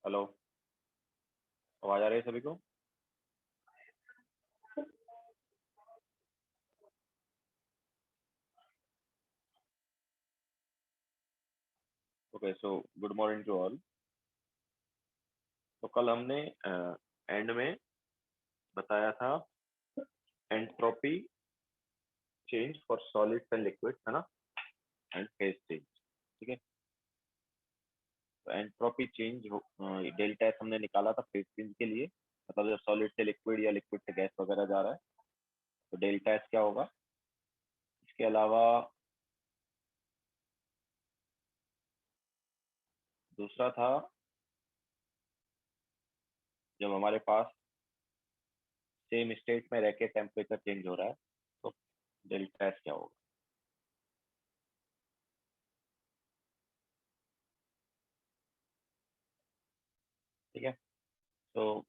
Hello. आवाज आ रही है सभी को? Okay, so good morning to all. तो कल हमने एंड में बताया था entropy change for solids and liquids, है ना, एंड फेज चेंज। ठीक है, तो एंट्रोपी चेंज डेल्टा एस हमने निकाला था फेज चेंज के लिए, मतलब जब सॉलिड से लिक्विड या लिक्विड से गैस वगैरह जा रहा है तो डेल्टा एस क्या होगा। इसके अलावा दूसरा था जब हमारे पास सेम स्टेट में रह के टेम्परेचर चेंज हो रहा है तो डेल्टा एस क्या होगा। ठीक है, तो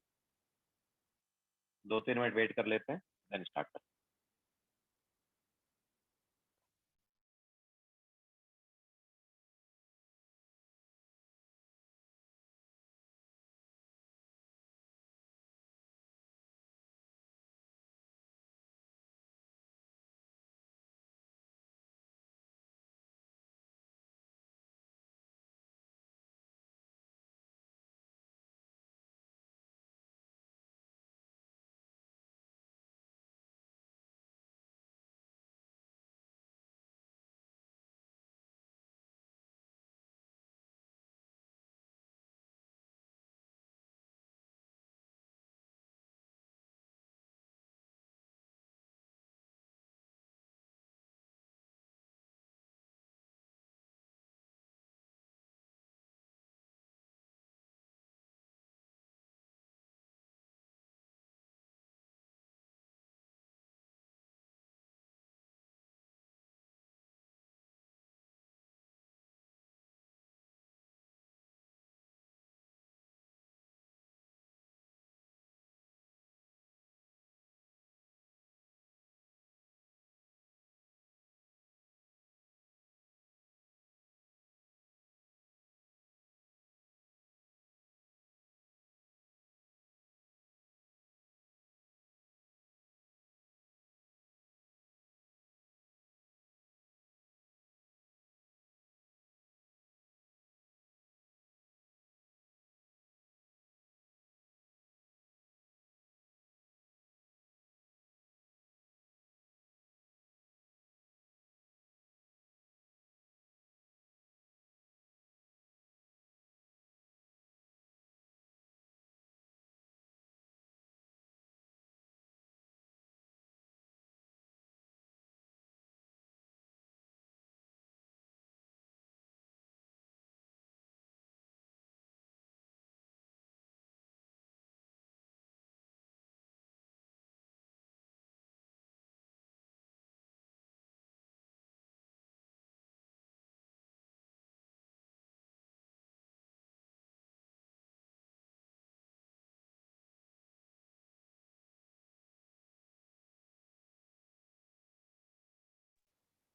2-3 मिनट वेट कर लेते हैं, देन स्टार्ट करते हैं।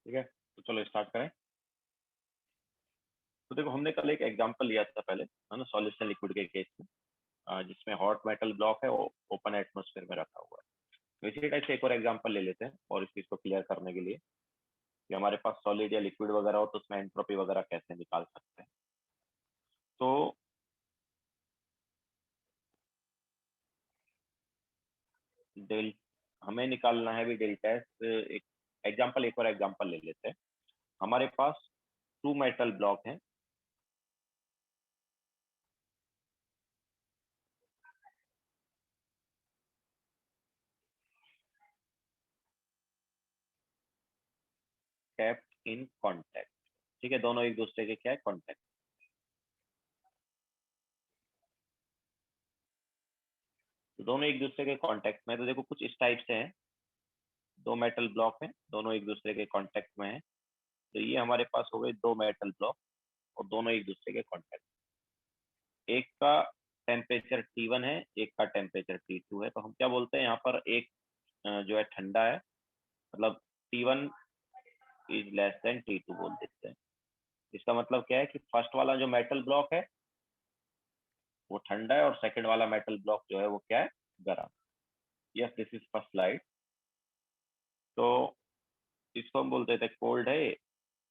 ठीक है, तो चलो स्टार्ट करें। तो देखो, हमने कल एक एग्जांपल लिया था पहले, है ना, सॉल्यूशन लिक्विड के केस में, जिसमें हॉट मेटल ब्लॉक है वो ओपन एटमोसफेयर में रखा हुआ है। तो इसी टाइप से एक और एग्जांपल ले लेते हैं और इस चीज को क्लियर करने के लिए कि हमारे पास सॉलिड या लिक्विड वगैरह हो तो उसमें एंट्रोपी वगैरह कैसे निकाल सकते हैं। तो डेल हमें निकालना है भी डेल्टा एस। एक एग्जांपल, एक और एग्जांपल ले लेते हैं। हमारे पास टू मेटल ब्लॉक हैं, केप्ट इन कांटेक्ट। ठीक है, दोनों एक दूसरे के क्या है, कांटेक्ट। तो दोनों एक दूसरे के कांटेक्ट में, तो देखो कुछ इस टाइप से हैं। दो मेटल ब्लॉक हैं, दोनों एक दूसरे के कांटेक्ट में हैं। तो ये हमारे पास हो गए दो मेटल ब्लॉक और दोनों एक दूसरे के कांटेक्ट। एक का टेम्परेचर T1 है, एक का टेम्परेचर T2 है। तो हम क्या बोलते हैं यहाँ पर, एक जो है ठंडा है, मतलब T1 is less then T2 बोल देते हैं। इसका मतलब क्या है कि फर्स्ट वाला जो मेटल ब्लॉक है वो ठंडा है और सेकंड वाला मेटल ब्लॉक जो है वो क्या है, गर्म। Yes, this is first slide. तो इसको हम बोलते थे कोल्ड है,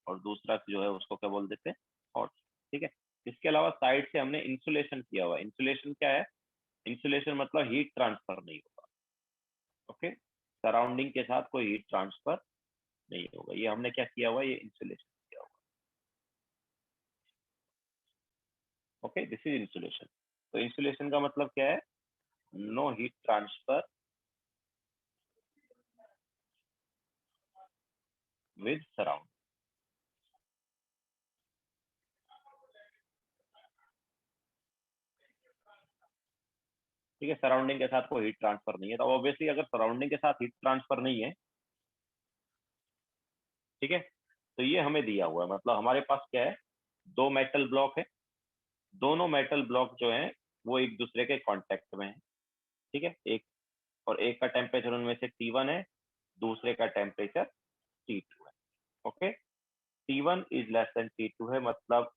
और दूसरा जो है उसको क्या बोल देते हैं, हॉट। ठीक है। इसके अलावा साइड से हमने इंसुलेशन किया हुआ। इंसुलेशन क्या है? इंसुलेशन मतलब हीट ट्रांसफर नहीं होगा। ओके, सराउंडिंग के साथ कोई हीट ट्रांसफर नहीं होगा, ये हमने क्या किया हुआ, ये इंसुलेशन किया हुआ। Okay, this is insulation. तो इंसुलेशन का मतलब क्या है? No heat transfer with surround. ठीक है, सराउंडिंग के साथ कोई हीट ट्रांसफर नहीं है। तो ऑब्वियसली अगर सराउंडिंग के साथ हीट ट्रांसफर नहीं है, ठीक है, तो ये हमें दिया हुआ है। मतलब हमारे पास क्या है, दो मेटल ब्लॉक है, दोनों मेटल ब्लॉक जो हैं वो एक दूसरे के कांटेक्ट में है। ठीक है, एक का टेम्परेचर उनमें से T1 है, दूसरे का टेम्परेचर T2 है। Okay, T1 is less then T2 है, मतलब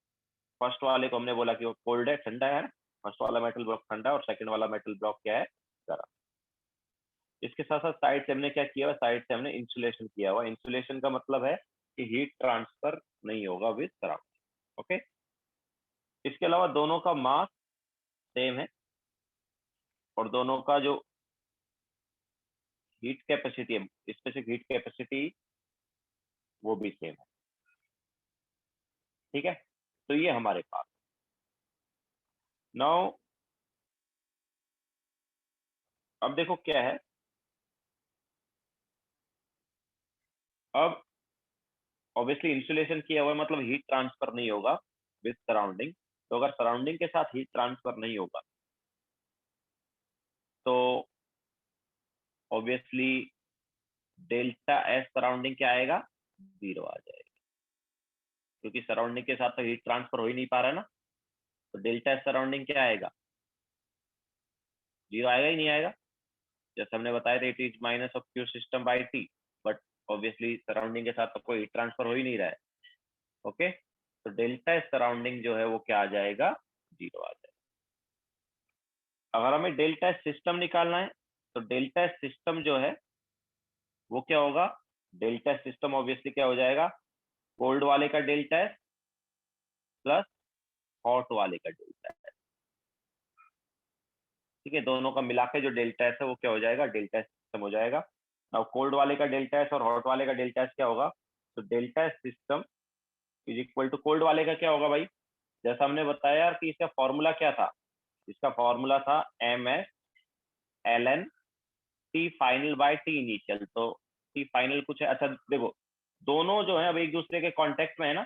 फर्स्ट वाले को हमने बोला कि वो कोल्ड है, ठंडा है। फर्स्ट वाला मेटल ब्लॉक ठंडा है और सेकंड वाला मेटल ब्लॉक क्या है, गर्म। इसके साथ साथ साइड से हमने क्या किया हुआ, साइड से हमने इंसुलेशन किया हुआ। इंसुलेशन का मतलब है कि हीट ट्रांसफर नहीं होगा विद सराउंडिंग। ओके, इसके अलावा दोनों का मास सेम है, और दोनों का जो हीट कैपेसिटी है, स्पेसिफिक हीट कैपेसिटी, वो भी सेम है। ठीक है, तो ये हमारे पास। नाउ अब देखो क्या है, अब ऑब्वियसली इंसुलेशन किया हुआ है, मतलब हीट ट्रांसफर नहीं होगा विद सराउंडिंग। तो अगर सराउंडिंग के साथ हीट ट्रांसफर नहीं होगा, तो ऑब्वियसली डेल्टा एस सराउंडिंग क्या आएगा, जीरो आ जाएगा, क्योंकि सराउंडिंग के साथ तो हीट ट्रांसफर हो ही नहीं पा रहा है ना। तो डेल्टा एस सराउंडिंग क्या आएगा, जीरो आएगा ही नहीं आएगा। जैसे हमने बताया था, it is minus of Q system by T, but obviously surrounding के साथ तो कोई हीट ट्रांसफर हो ही नहीं रहा है। ओके, तो डेल्टा एस सराउंडिंग जो है वो क्या आ जाएगा, जीरो आ जाएगा। अगर हमें डेल्टा एस सिस्टम निकालना है, तो डेल्टा एस सिस्टम जो है वो क्या होगा, डेल्टा एस सिस्टम ऑब्वियसली क्या हो जाएगा, कोल्ड वाले का डेल्टा एस प्लस हॉट वाले का डेल्टा एस। ठीक है, दोनों का मिला के जो डेल्टा एस है वो क्या हो जाएगा, डेल्टा एस सिस्टम हो जाएगा। अब कोल्ड वाले का डेल्टा एस और हॉट वाले का डेल्टा एस क्या होगा, तो delta S system is equal to cold वाले का क्या होगा भाई, जैसा हमने बताया यार कि इसका फॉर्मूला क्या था, इसका फॉर्मूला था MS ln T final by T initial. तो टी फाइनल कुछ है, अच्छा देखो, दोनों जो है अब एक दूसरे के कांटेक्ट में है ना,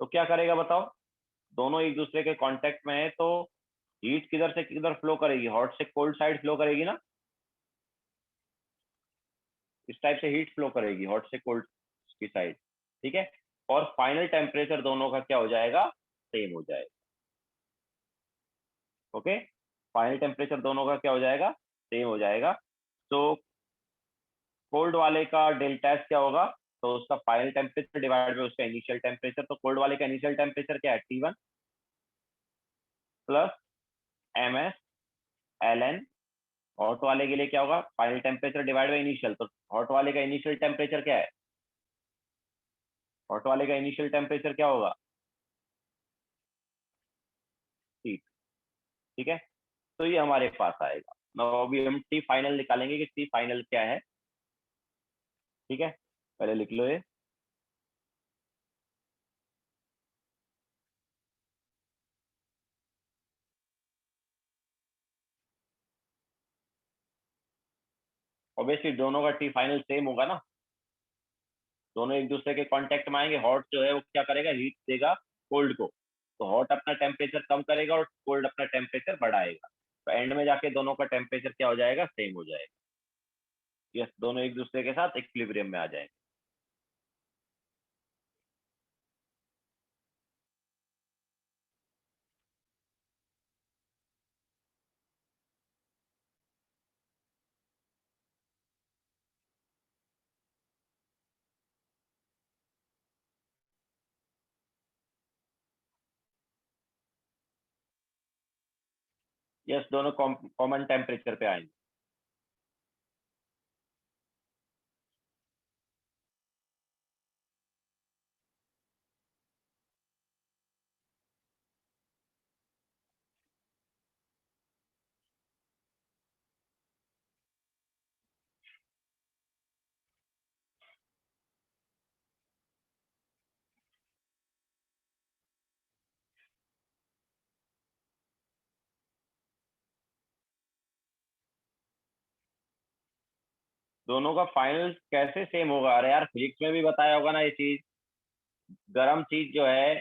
तो क्या करेगा बताओ, दोनों एक दूसरे के कांटेक्ट में है, तो हीट किधर से किधर फ्लो करेगी, हॉट से कोल्ड साइड फ्लो करेगी ना। इस टाइप से हीट फ्लो करेगी हॉट से कोल्ड की साइड। ठीक है, और फाइनल टेम्परेचर दोनों का क्या हो जाएगा, सेम हो जाएगा। ओके, फाइनल टेम्परेचर दोनों का क्या हो जाएगा, सेम हो जाएगा। तो कोल्ड वाले का डेल्टा एस क्या होगा, तो उसका फाइनल टेम्परेचर डिवाइड बाय उसका इनिशियल टेम्परेचर। तो कोल्ड वाले का इनिशियल टेम्परेचर क्या है, T1 plus MS ln, hot वाले के लिए क्या होगा, final temperature divide by initial. तो हॉट वाले का इनिशियल टेम्परेचर क्या है, हॉट वाले का इनिशियल टेम्परेचर क्या होगा, T। ठीक है, तो ये हमारे पास आएगा। now अभी हम टी फाइनल निकालेंगे कि टी फाइनल क्या है। ठीक है, पहले लिख लो ये। ऑब्वियसली दोनों का टी फाइनल सेम होगा ना, दोनों एक दूसरे के कांटेक्ट में आएंगे। हॉट जो है वो क्या करेगा, हीट देगा कोल्ड को, तो हॉट अपना टेम्परेचर कम करेगा और कोल्ड अपना टेम्परेचर बढ़ाएगा। तो एंड में जाके दोनों का टेम्परेचर क्या हो जाएगा, सेम हो जाएगा। यस, दोनों एक दूसरे के साथ इक्विलिब्रियम में आ जाएंगे। यस, दोनों कॉमन टेम्परेचर पे आएंगे। दोनों का फाइनल कैसे सेम होगा? अरे यार, फिजिक्स में भी बताया होगा ना ये चीज। गर्म चीज जो है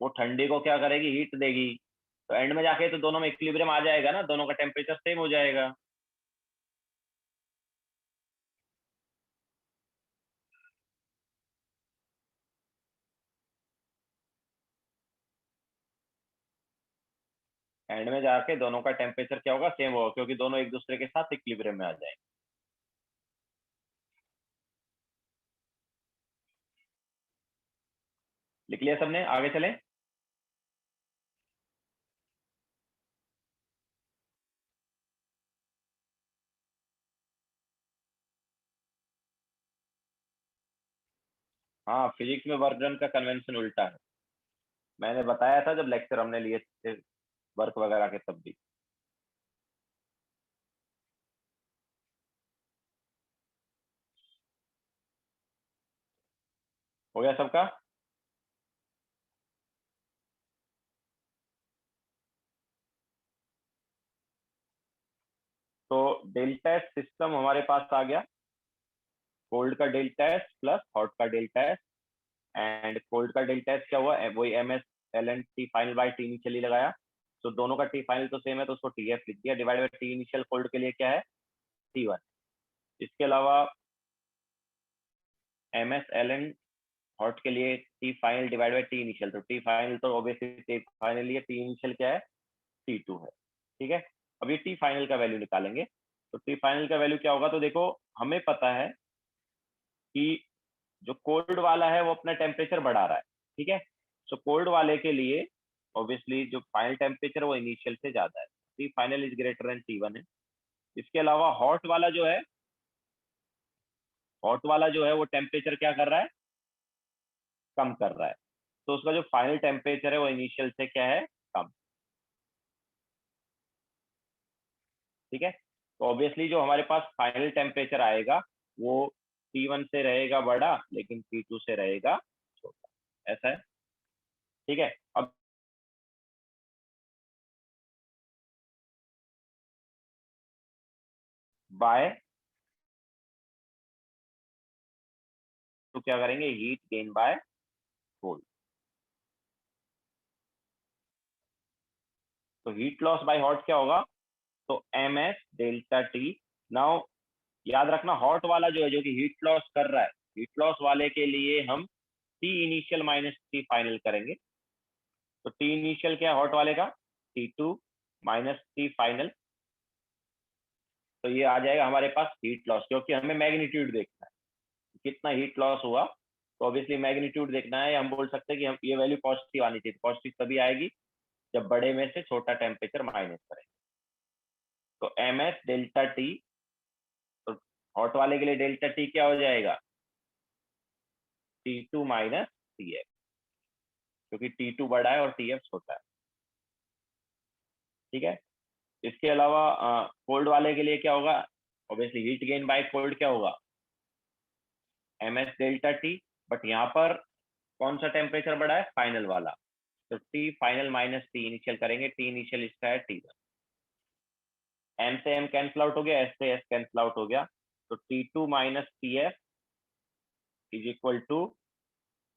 वो ठंडी को क्या करेगी, हीट देगी। तो एंड में जाके तो दोनों में इक्विलिब्रियम आ जाएगा ना, दोनों का टेम्परेचर सेम हो जाएगा। एंड में जाके दोनों का टेम्परेचर क्या होगा, सेम होगा, क्योंकि दोनों एक दूसरे के साथ इक्विलिब्रियम में आ जाएंगे। लिख लिया सबने? आगे चले। हाँ, फिजिक्स में वर्क डन का कन्वेंशन उल्टा है। मैंने बताया था जब लेक्चर हमने लिए थे वर्क वगैरह के, तब भी। हो गया सबका? तो डेल्टा एस सिस्टम हमारे पास आ गया। कोल्ड का डेल्टा एस प्लस हॉट का डेल्टा एस। एंड कोल्ड का डेल्टा एस क्या हुआ, वही M S L N T final by T initial लगाया। तो दोनों का टी फाइनल तो सेम है, तो उसको टी एफ लिख दिया, divide by T initial cold के लिए क्या है, टी वन। इसके अलावा M S L N hot के लिए T final divide by T initial. तो टी फाइनल तो ऑब्वियसली टी फाइनल है, टी इनिशियल क्या है, टी टू है। ठीक है। अब ये टी फाइनल का वैल्यू निकालेंगे। तो टी फाइनल का वैल्यू क्या होगा, तो देखो हमें पता है कि जो कोल्ड वाला है वो अपना टेम्परेचर बढ़ा रहा है। ठीक है। सो कोल्ड वाले के लिए ऑब्वियसली जो फाइनल टेम्परेचर वो इनिशियल से ज्यादा है, T final is greater than T one है। इसके अलावा हॉट वाला जो है वो टेम्परेचर क्या कर रहा है, कम कर रहा है। तो उसका जो फाइनल टेम्परेचर है वो इनिशियल से क्या है, कम। ठीक है। तो ऑब्वियसली जो हमारे पास फाइनल टेम्परेचर आएगा वो टी वन से रहेगा बड़ा, लेकिन टी टू से रहेगा छोटा। ऐसा है। ठीक है। अब बाय, तो क्या करेंगे, हीट गेन बाय कोल्ड। तो हीट लॉस बाय हॉट क्या होगा, तो M S delta T. Now याद रखना, हॉट वाला जो है जो कि हीट लॉस कर रहा है, हीट लॉस वाले के लिए हम T initial minus T final करेंगे। तो टी इनिशियल क्या है हॉट वाले का, T two minus T final. तो ये आ जाएगा हमारे पास हीट लॉस, क्योंकि हमें मैग्नीट्यूड देखना है कितना हीट लॉस हुआ। तो ऑब्वियसली मैग्नीट्यूड देखना है, हम बोल सकते हैं कि हम ये वैल्यू पॉजिटिव आनी चाहिए। पॉजिटिव तभी आएगी जब बड़े में से छोटा टेम्परेचर माइनस करें। तो एम एस डेल्टा टी, तो हॉट वाले के लिए डेल्टा टी क्या हो जाएगा, T two minus T F, क्योंकि टी टू बड़ा है और टी एफ छोटा है। ठीक है। इसके अलावा कोल्ड वाले के लिए क्या होगा, obviously heat gain by cold क्या होगा, M S delta T. But यहाँ पर कौन सा टेम्परेचर बढ़ा है, फाइनल वाला। तो T final minus T initial करेंगे, टी इनिशियल इसका है टी वन। एम से एम कैंसिल आउट हो गया, एस से एस कैंसिल आउट हो गया। तो T two minus T F is equal to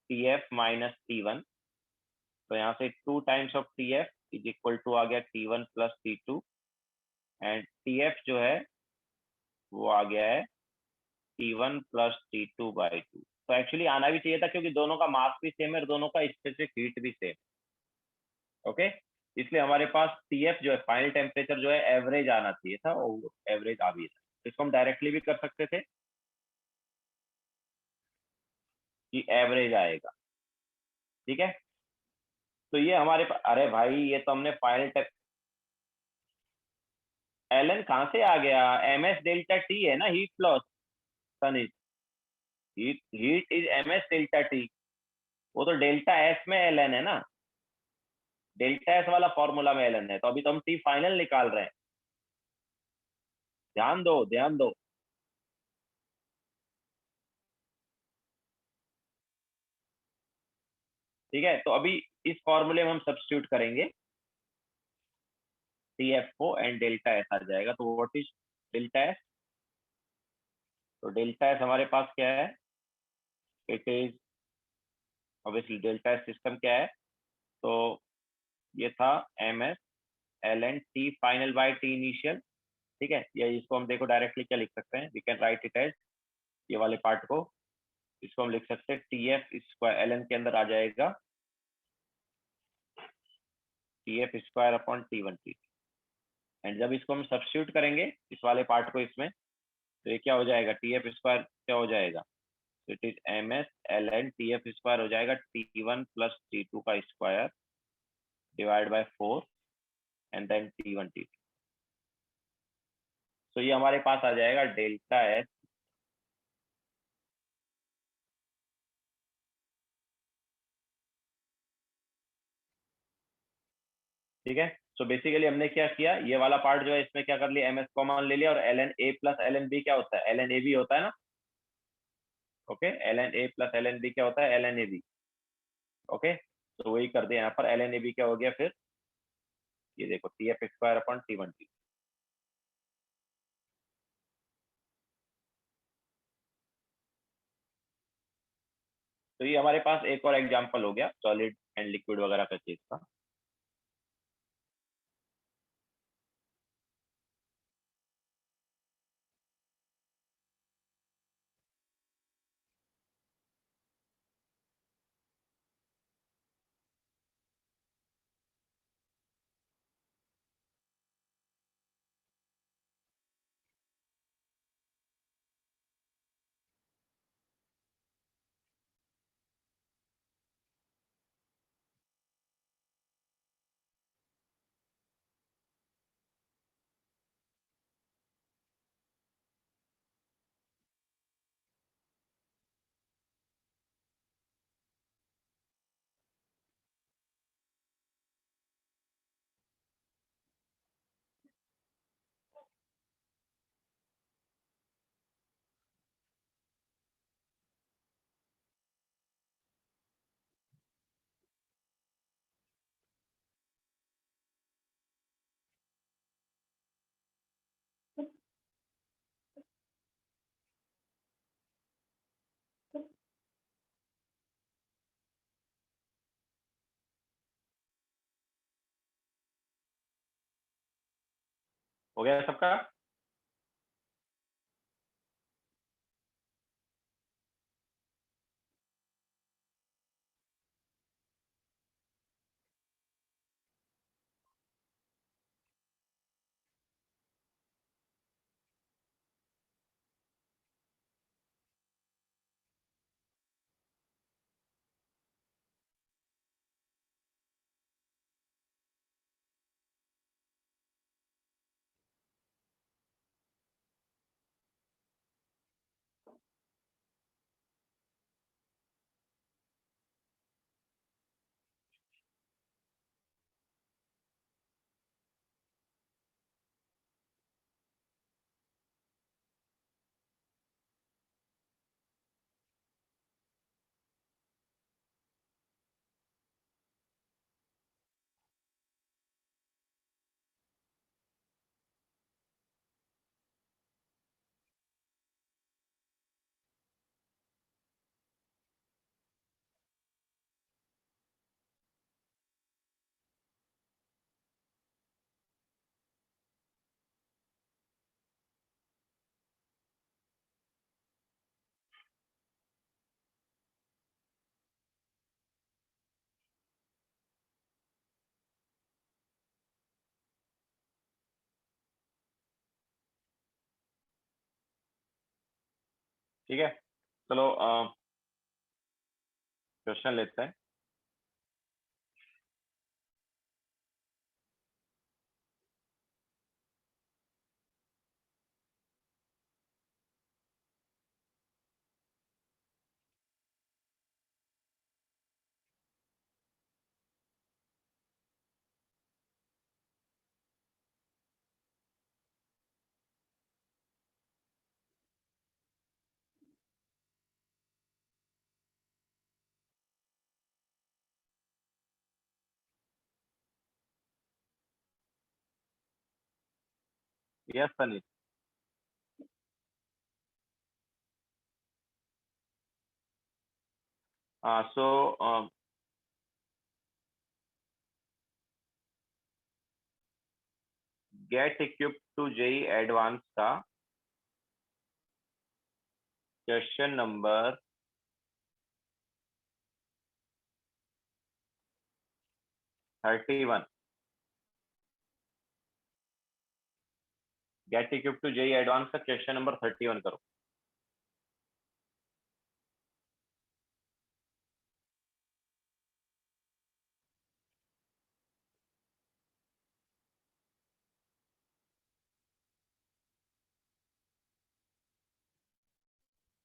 T F minus T one. तो यहाँ से two times of T F is equal to आ गया T one plus T two. And T F जो है वो आ गया है T one plus T two by two. तो एक्चुअली आना भी चाहिए था, क्योंकि दोनों का मास भी सेम है और दोनों का स्पेसिफिक हीट भी सेम। ओके। इसलिए हमारे पास टी एफ जो है फाइनल टेम्परेचर जो है एवरेज आना चाहिए था, और एवरेज आ भी था। इसको हम डायरेक्टली भी कर सकते थे कि एवरेज आएगा। ठीक है। तो ये हमारे पास, अरे भाई ये तो हमने फाइनल एल एन कहाँ से आ गया? एम एस डेल्टा टी है ना, heat loss. Sunny, heat heat is M S delta T. वो तो डेल्टा एस में एल एन है ना, डेल्टा एस वाला फॉर्मूला में एल एन है, तो अभी तो हम टी फाइनल निकाल रहे हैं। ध्यान दो, ध्यान दो। ठीक है, तो अभी इस फॉर्मूले में हम सब्स्टिट्यूट करेंगे टी एफ को, एंड डेल्टा एस आ जाएगा। तो व्हाट इज डेल्टा एस? तो डेल्टा एस हमारे पास क्या है? It is obviously delta S system क्या है? तो ये था M S L N T final by T initial. ठीक है, या इसको हम देखो डायरेक्टली क्या लिख सकते हैं, we can write it as, ये वाले पार्ट को इसको हम लिख सकते हैं T F square L N के अंदर आ जाएगा T F square upon T one T. And जब इसको हम सब्स्टिट्यूट करेंगे इस वाले पार्ट को इसमें, तो ये क्या हो जाएगा? टी एफ स्क्वायर क्या हो जाएगा? It is M S L N T F square हो जाएगा T one plus T two का square divide by four, and then T one T two. तो ये हमारे पास आ जाएगा डेल्टा एस। ठीक है, सो बेसिकली हमने क्या किया, ये वाला पार्ट जो है इसमें क्या कर लिया, एम एस कॉमन ले लिया, और L N A plus L N B क्या होता है? एल एन ए बी होता है ना। Okay, L N A plus L N B क्या होता है? L N A B. Okay, तो वही कर दिया यहाँ पर, एल एन ए बी क्या हो गया फिर? ये देखो T F square upon T one T. तो ये हमारे पास एक और एग्जांपल हो गया सॉलिड एंड लिक्विड वगैरह का चीज का। हो गया सबका? ठीक है, चलो क्वेश्चन लेते हैं। Yes Sunny. So get equipped to JEE advance का question number 31। Get equipped to JEE advance का क्वेश्चन नंबर 31 करो।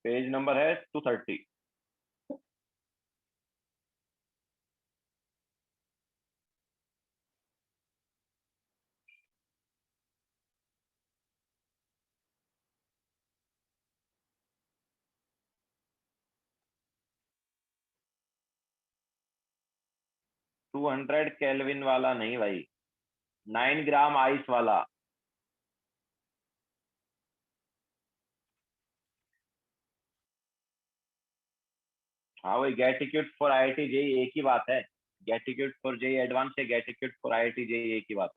पेज नंबर है 230। टू 200 केल्विन वाला नहीं भाई, 9 ग्राम आइस वाला। हाँ वही get equipped for IIT JEE एक ही बात है। Get equipped for JEE advance से get equipped for IIT JEE एक ही बात।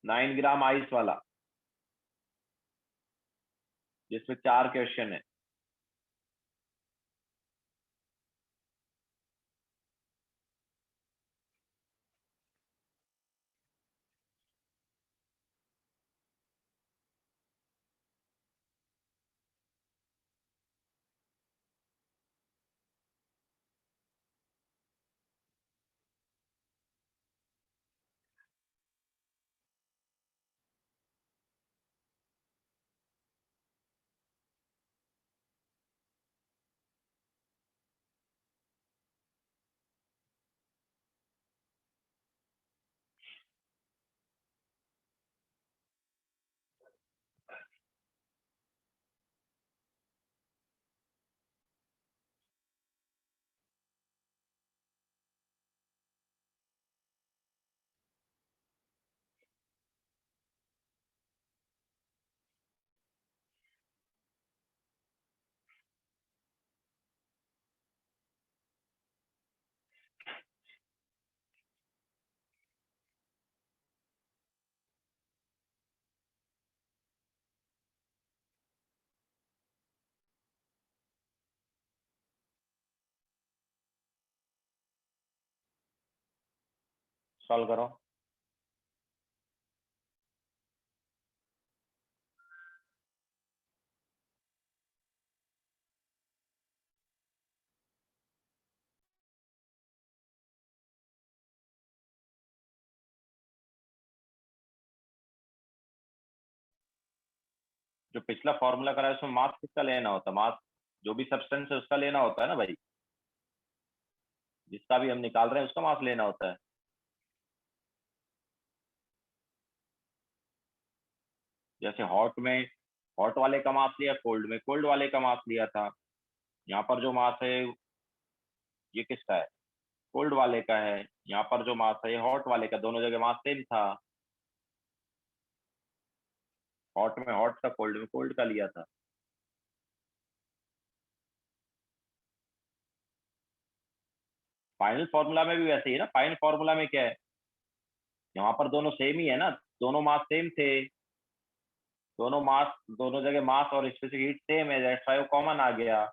9 ग्राम आइस वाला जिसमें 4 क्वेश्चन है। सॉल्व करो। जो पिछला फॉर्मूला करा है उसमें मास किसका लेना होता है? मास जो भी सब्सटेंस है उसका लेना होता है ना भाई। जिसका भी हम निकाल रहे हैं उसका मास लेना होता है। जैसे हॉट में हॉट वाले का मास लिया, कोल्ड में कोल्ड वाले का मास लिया था। यहाँ पर जो मास है ये किसका है? कोल्ड वाले का है। यहाँ पर जो मास है ये हॉट वाले का, दोनों जगह मास सेम था। हॉट में हॉट का, कोल्ड में कोल्ड का लिया था। फाइनल फॉर्मूला में भी वैसे ही ना। फाइनल फॉर्मूला में क्या है, यहाँ पर दोनों सेम ही है ना, दोनों मास सेम थे। दोनों मास, दोनों जगह मास और स्पेसिफिक हीट सेम है, दैट्स व्हाई वो कॉमन आ गया।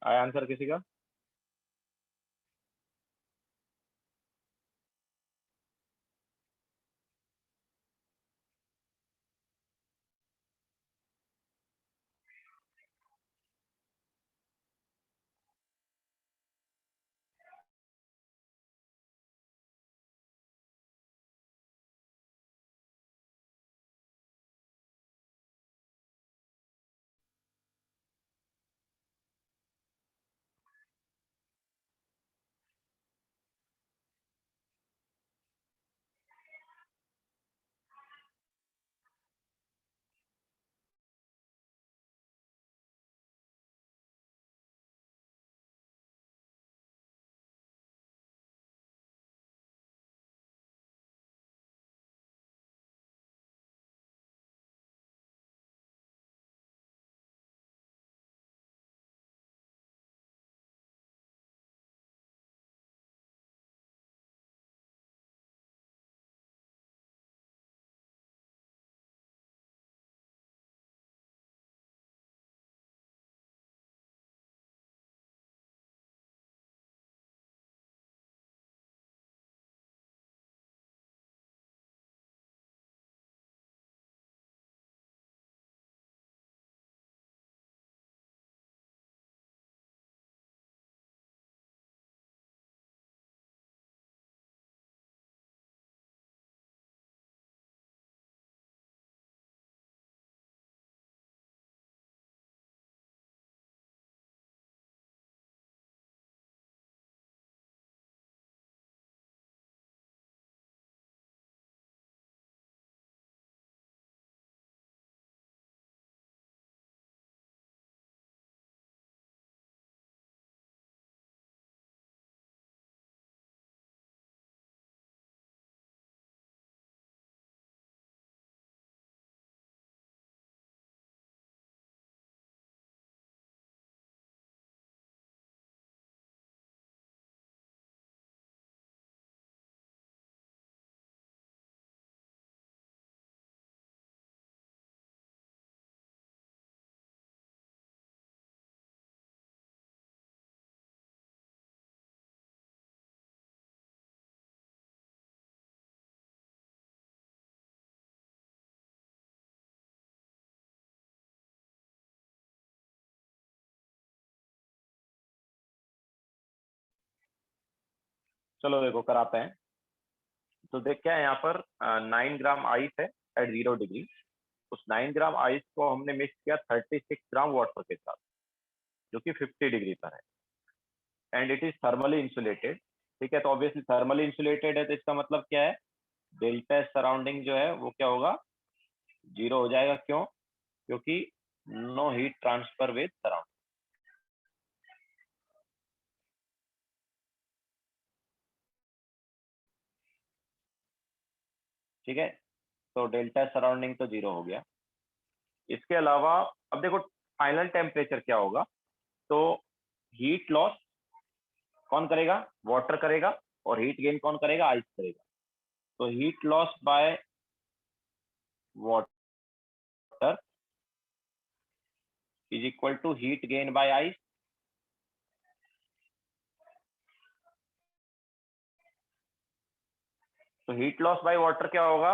आया आंसर किसी का? चलो देखो कराते हैं। तो देख क्या है यहाँ पर 9 ग्राम आइस है एट 0 डिग्री। उस 9 ग्राम आइस को हमने मिक्स किया 36 ग्राम वाटर के साथ, जो कि 50 डिग्री पर है, and it is thermally insulated. ठीक है, तो ऑब्वियसली थर्मली इंसुलेटेड है, तो इसका मतलब क्या है, डेल्टा सराउंडिंग जो है वो क्या होगा, 0 हो जाएगा। क्यों? क्योंकि no heat transfer with surrounding. ठीक है, तो डेल्टा सराउंडिंग तो 0 हो गया। इसके अलावा अब देखो फाइनल टेम्परेचर क्या होगा। तो हीट लॉस कौन करेगा? वाटर करेगा। और हीट गेन कौन करेगा? आइस करेगा। तो heat loss by water is equal to heat gain by ice. तो हीट लॉस बाय वाटर क्या होगा?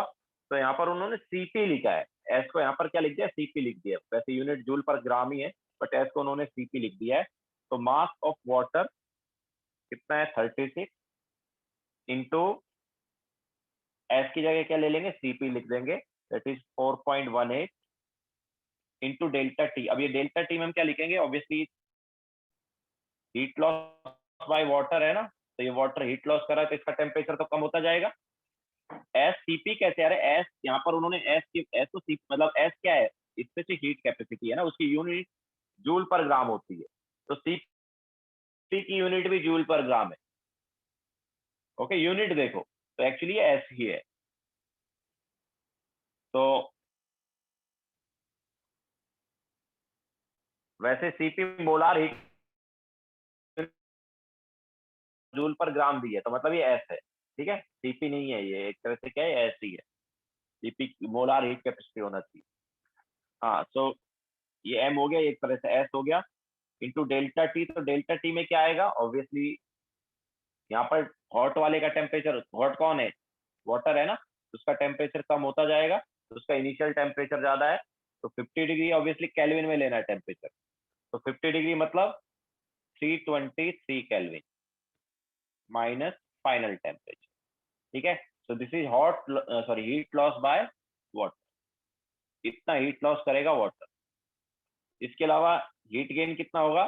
तो यहाँ पर उन्होंने सीपी लिखा है, एस को यहाँ पर क्या लिख दिया, सीपी लिख दिया। वैसे यूनिट जूल पर ग्राम ही है, बट एस को उन्होंने सीपी लिख दिया है। तो मास ऑफ वाटर कितना है? 36 इंटू एस की जगह क्या ले लेंगे, सीपी लिख देंगे, that is 4.18 into delta T. अब ये डेल्टा टी में हम क्या लिखेंगे, obviously heat loss by water है ना, तो ये वाटर हीट लॉस कर रहा है, तो इसका टेम्परेचर तो कम होता जाएगा। एस सीपी कैसे आ रहा है? एस यहाँ पर उन्होंने एस की, एस तो सी मतलब एस क्या है, स्पेसिफिक हीट कैपेसिटी है ना, उसकी यूनिट जूल पर ग्राम होती है। तो सीपी की यूनिट भी जूल पर ग्राम है। ओके, यूनिट देखो तो एक्चुअली एस ही है। तो वैसे सीपी मोलार हीट जूल पर ग्राम दी है, तो मतलब ये एस है। ठीक है, सीपी नहीं है, ये एक तरह से क्या है, एस ही है। सीपी मोलार हीट कैपेसिटी होना चाहिए। हाँ, सो ये एम हो गया, एक तरह से एस हो गया। इंटू डेल्टा टी, तो डेल्टा टी में क्या आएगा, ऑब्वियसली यहाँ पर हॉट वाले का टेम्परेचर, हॉट कौन है, वाटर है ना, तो उसका टेम्परेचर कम होता जाएगा, तो उसका इनिशियल टेम्परेचर ज्यादा है, तो 50 डिग्री ऑब्वियसली केल्विन में लेना है टेम्परेचर, तो 50 डिग्री मतलब 323 केल्विन माइनस फाइनल टेम्परेचर, ठीक है। So this is hot, sorry heat loss by water, इतना हीट लॉस करेगा वाटर। इसके अलावा हीट गेन कितना होगा,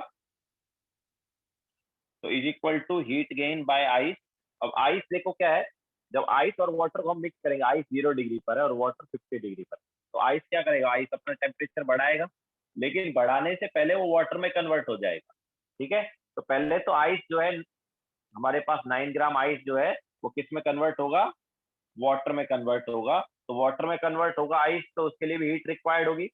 तो is equal to heat gain by ice. अब आइस देखो क्या है, जब आइस और वाटर को हम मिक्स करेंगे, आइस 0 डिग्री पर है और वाटर 50 डिग्री पर, तो आइस क्या करेगा, आइस अपना टेम्परेचर बढ़ाएगा, लेकिन बढ़ाने से पहले वो वाटर में कन्वर्ट हो जाएगा, ठीक है। तो पहले तो आइस जो है हमारे पास 9 ग्राम आइस जो है वो किस में कन्वर्ट होगा, वाटर में कन्वर्ट होगा, तो वाटर में कन्वर्ट होगा आइस, तो उसके लिए भी हीट रिक्वायर्ड होगी।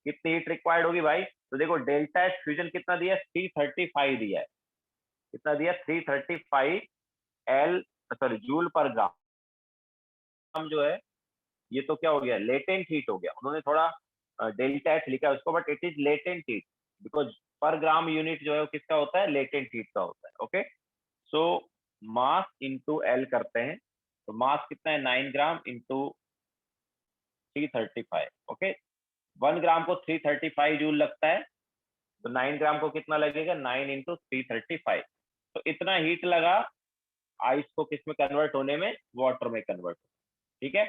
कितनी हीट रिक्वायर्ड होगी भाई, तो देखो डेल्टा एच फ्यूजन कितना दिया है, 335 दिया है, कितना दिया, 335 एल, सॉरी जूल पर ग्राम जो है, ये तो क्या हो गया, लेटेंट हीट हो गया, उन्होंने थोड़ा डेल्टा एच लिखा है उसको, but it is latent heat, because पर ग्राम यूनिट जो है वो किसका होता है, लेटेंट हीट का होता है, ओके। सो मास इंटू एल करते हैं, तो मास कितना है, 9 ग्राम इंटू 335, ओके। 1 ग्राम को 335 जूल लगता है, तो 9 ग्राम को कितना लगेगा, 9 इंटू 335, तो इतना हीट लगा आइस को किस में कन्वर्ट होने में, वाटर में कन्वर्ट, ठीक है।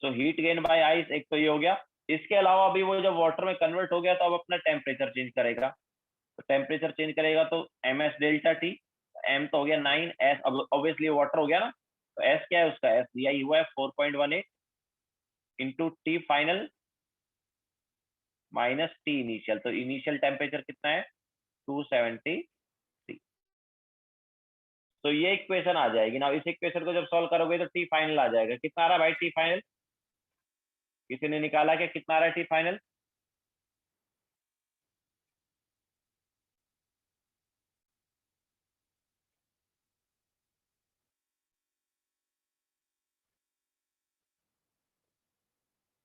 So heat gain by ice, एक तो ये हो गया। इसके अलावा अभी वो जब वाटर में कन्वर्ट हो गया तो अब अपना टेम्परेचर चेंज करेगा, तो टेम्परेचर चेंज करेगा तो M S delta T, M तो हो गया 9, एस अब ऑब्वियसली वाटर हो गया ना, तो एस क्या है उसका, एस दिया ही हुआ है 4.18 into T final minus T initial, तो इनिशियल टेम्परेचर कितना है 273। तो ये इक्वेशन आ जाएगी ना, इस इक्वेशन को जब सॉल्व करोगे तो टी फाइनल आ जाएगा, कितना आ रहा है भाई टी फाइनल, किसी ने निकाला क्या, कितना आ रहा है टी फाइनल,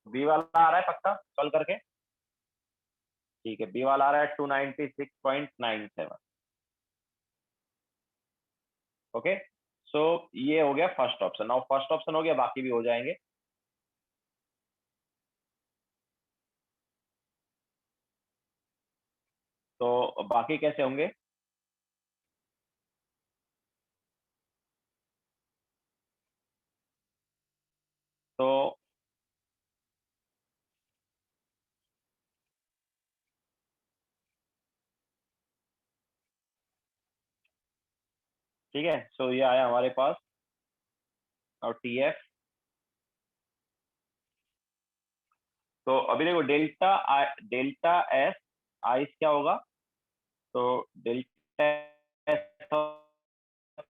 बी वाला आ रहा है पक्का सॉल्व करके, ठीक है, बी वाला आ रहा है 296.97, ओके। सो ये हो गया फर्स्ट ऑप्शन, और फर्स्ट ऑप्शन हो गया, बाकी भी हो जाएंगे। तो बाकी कैसे होंगे, तो ठीक है, सो ये आया हमारे पास, और टी एफ, तो अभी देखो डेल्टा एस आइस क्या होगा, तो डेल्टा एस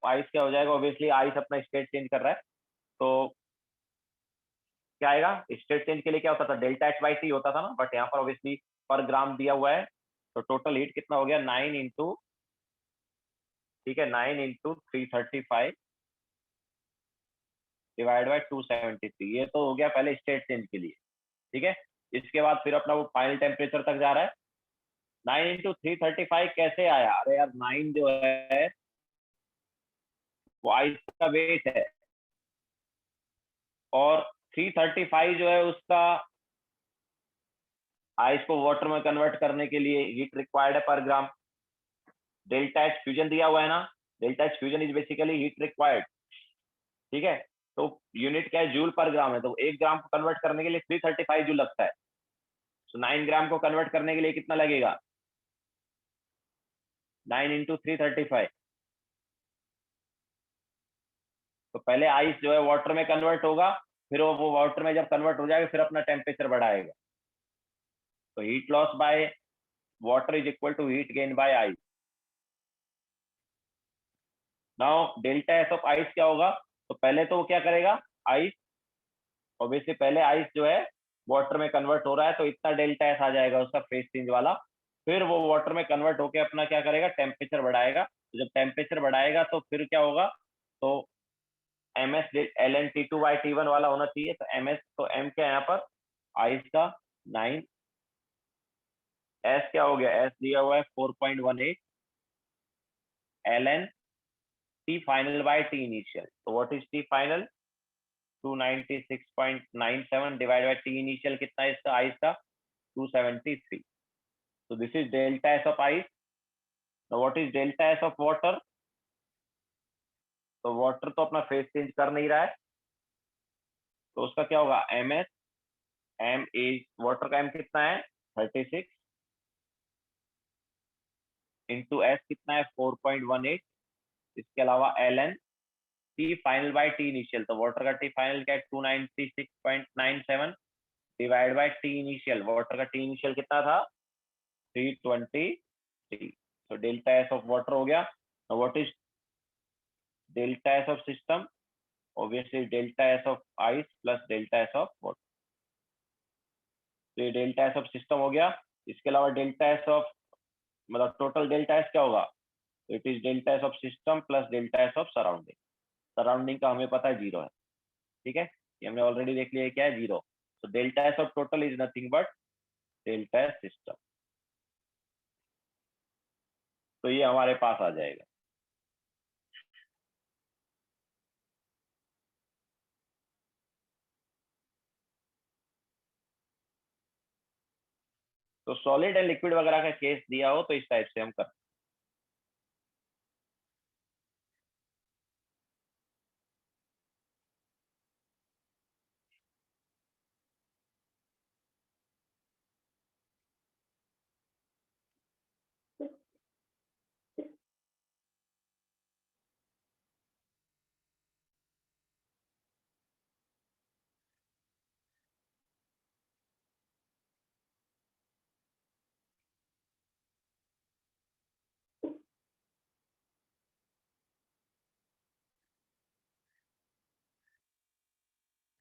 आइस क्या हो जाएगा, ऑब्वियसली आइस अपना स्टेट चेंज कर रहा है, तो क्या आएगा, स्टेट चेंज के लिए क्या होता था, डेल्टा एच बाई टी होता था ना, बट यहाँ पर ऑब्वियसली पर ग्राम दिया हुआ है, तो टोटल हीट कितना हो गया 9 इंटू, ठीक है, 9 इंटू 335 डिवाइड बाई 273, ये तो हो गया पहले स्टेट चेंज के लिए, ठीक है। इसके बाद फिर अपना वो फाइनल टेम्परेचर तक जा रहा है, 9 इंटू 335 कैसे आया, अरे यार 9 जो है वो आइस का वेट है, और 335 जो है उसका आइस को वाटर में कन्वर्ट करने के लिए हीट रिक्वायर्ड है पर ग्राम, डेल्टा एच फ्यूजन दिया हुआ है ना, delta H fusion is basically heat required, ठीक है। तो यूनिट क्या है, जूल पर ग्राम है, तो 1 ग्राम को कन्वर्ट करने के लिए 335 जूल लगता है, तो 9 ग्राम को कन्वर्ट करने के लिए कितना लगेगा, 9 इंटू 335, तो पहले आइस जो है वाटर में कन्वर्ट होगा, फिर वो वाटर में जब कन्वर्ट हो जाएगा फिर अपना टेम्परेचर बढ़ाएगा, तो heat loss by water is equal to heat gain by ice. Now delta S of ice क्या होगा, तो पहले तो वो क्या करेगा, आइस ऑब्वियसली पहले आइस जो है वाटर में कन्वर्ट हो रहा है, तो इतना डेल्टा एस आ जाएगा उसका फेज चेंज वाला, फिर वो वाटर में कन्वर्ट होकर अपना क्या करेगा, टेम्परेचर बढ़ाएगा, तो जब टेम्परेचर बढ़ाएगा तो फिर क्या होगा, तो M S L N T two by T one वाला होना चाहिए, तो एम एस, तो एम क्या है यहाँ पर, आइस का 9 एस क्या हो गया, एस दिया हुआ है 4.18 ln T final by T initial. तो what is T final, 296.97 divide by T initial कितना है इसका, आइस का 273। so this is delta s of ice. now what is delta s of water, तो वाटर तो अपना फेस चेंज कर नहीं रहा है, तो उसका क्या होगा, M S, M is water का एम कितना है 36 इंटू एस कितना है 4.18, इसके अलावा L N T final by T initial, तो वाटर का टी फाइनल क्या है 296.97 divide by T initial, water का टी इनिशियल कितना था 323। तो डेल्टा एस ऑफ वाटर हो गया। What is delta S of system, obviously delta S of ice plus delta S of water. तो ये डेल्टा एस ऑफ सिस्टम हो गया। इसके अलावा डेल्टा एस ऑफ मतलब टोटल डेल्टा एस क्या होगा, it is delta S of system plus delta S of surrounding. Surrounding का हमें पता है 0 है, ठीक है, ये हमने ऑलरेडी देख लिया है क्या है 0। तो delta S of total is nothing but delta S system. तो ये हमारे पास आ जाएगा। तो सॉलिड एंड लिक्विड वगैरह का केस दिया हो तो इस टाइप से हम कर,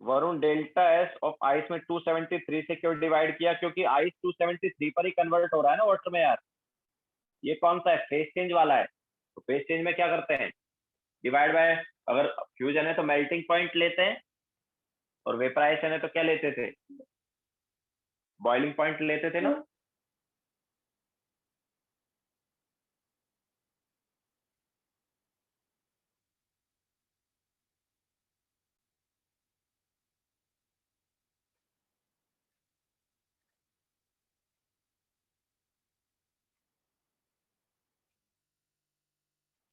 Varun delta S of ice में 273 से क्यों डिवाइड किया, क्योंकि आइस 273 पर ही कन्वर्ट हो रहा है ना वाटर में यार। ये कौन सा है, फेस चेंज वाला है। तो फेस चेंज में क्या करते हैं, डिवाइड बाय, अगर फ्यूजन है तो मेल्टिंग पॉइंट लेते हैं, और वेपराइजेशन है तो क्या लेते थे, बॉइलिंग पॉइंट लेते थे ना।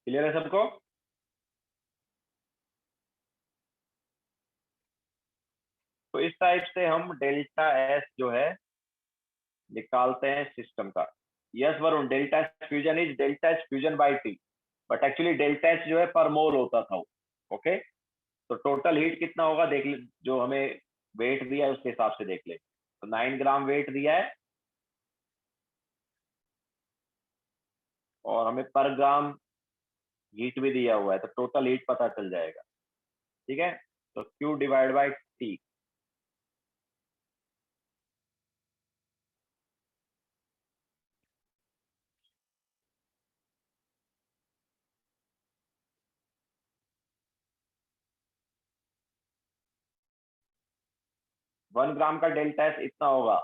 क्लियर है सबको। तो इस टाइप से हम डेल्टा एस जो है निकालते हैं सिस्टम का। Yes Varun, delta S fusion is delta S fusion by T, but actually delta S जो है पर मोल होता था। ओके, तो टोटल हीट कितना होगा देख ले, जो हमें वेट दिया है उसके हिसाब से देख ले। तो 9 ग्राम वेट दिया है और हमें पर ग्राम हीट भी दिया हुआ है, तो टोटल हीट पता चल जाएगा। ठीक है, तो क्यू डिवाइड बाई टी, 1 ग्राम का डेल्टा एस इतना होगा।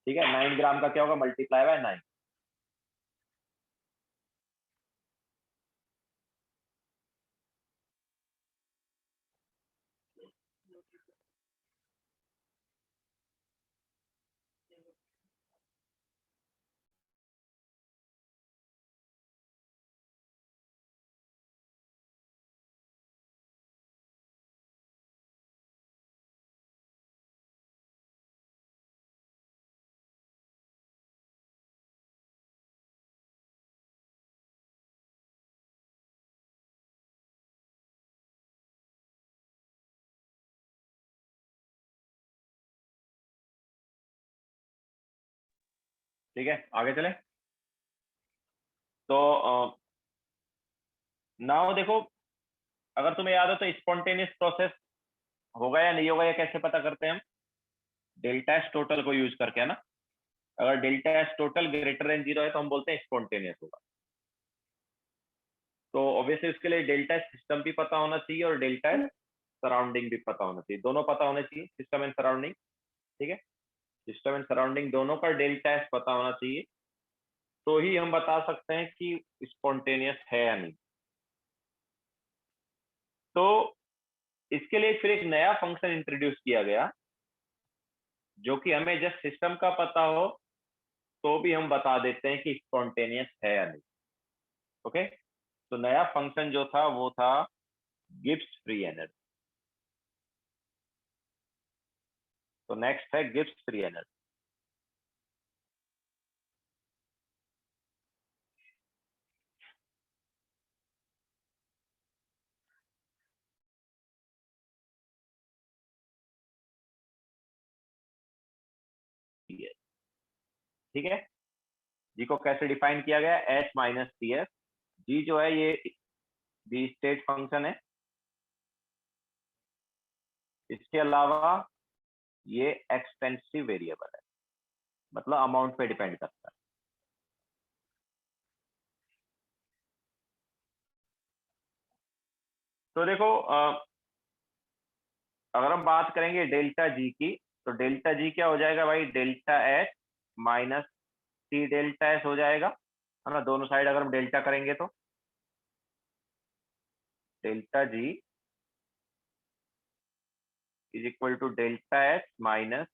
ठीक है, 9 ग्राम का क्या होगा, मल्टीप्लाई बाय 9। ठीक है, आगे चले। तो नाउ देखो, अगर तुम्हें याद हो तो स्पॉन्टेनियस प्रोसेस होगा या नहीं होगा, या कैसे पता करते हैं हम, डेल्टा एस टोटल को यूज करके, है ना। अगर delta S total greater than 0 है तो हम बोलते हैं स्पॉन्टेनियस होगा। तो ऑब्वियसली उसके लिए डेल्टा एस सिस्टम भी पता होना चाहिए और डेल्टा एस सराउंडिंग भी पता होना चाहिए, दोनों पता होना चाहिए, सिस्टम एंड सराउंडिंग। ठीक है, सिस्टम एंड सराउंडिंग दोनों का डेल्टा एस पता होना चाहिए, तो ही हम बता सकते हैं कि स्पॉन्टेनियस है या नहीं। तो इसके लिए फिर एक नया फंक्शन इंट्रोड्यूस किया गया, जो कि हमें जस्ट सिस्टम का पता हो तो भी हम बता देते हैं कि स्पॉन्टेनियस है या नहीं। ओके, तो नया फंक्शन जो था वो था गिब्स फ्री एनर्जी। तो नेक्स्ट है गिब्स फ्री एनर्जी। ठीक है, जी को कैसे डिफाइन किया गया, एच माइनस टी एस। जी जो है ये दी स्टेट फंक्शन है, इसके अलावा ये एक्सटेंसिव वेरिएबल है, मतलब अमाउंट पे डिपेंड करता है। तो देखो अगर हम बात करेंगे डेल्टा जी की, तो डेल्टा जी क्या हो जाएगा भाई, delta H minus T delta S हो जाएगा, है ना। दोनों साइड अगर हम डेल्टा करेंगे तो delta G is equal to delta H minus,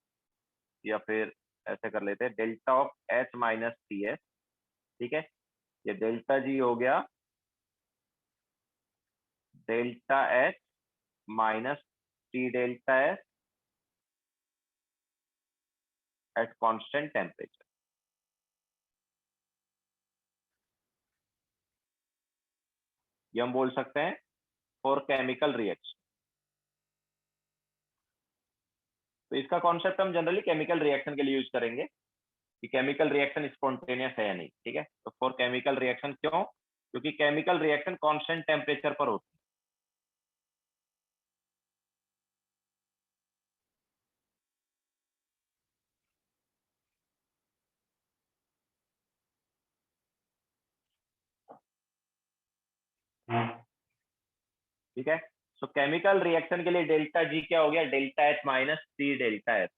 या फिर ऐसे कर लेते हैं delta of H minus T S. ठीक है, ये डेल्टा जी हो गया delta H minus T delta S at constant temperature. ये हम बोल सकते हैं फॉर केमिकल रिएक्शन। तो इसका कॉन्सेप्ट हम जनरली केमिकल रिएक्शन के लिए यूज करेंगे कि केमिकल रिएक्शन स्पॉन्टेनियस है या नहीं। ठीक है, तो फॉर केमिकल रिएक्शन क्यों, क्योंकि केमिकल रिएक्शन कांस्टेंट टेम्परेचर पर होती है। ठीक है, सो केमिकल रिएक्शन के लिए डेल्टा जी क्या हो गया, delta H minus T delta S.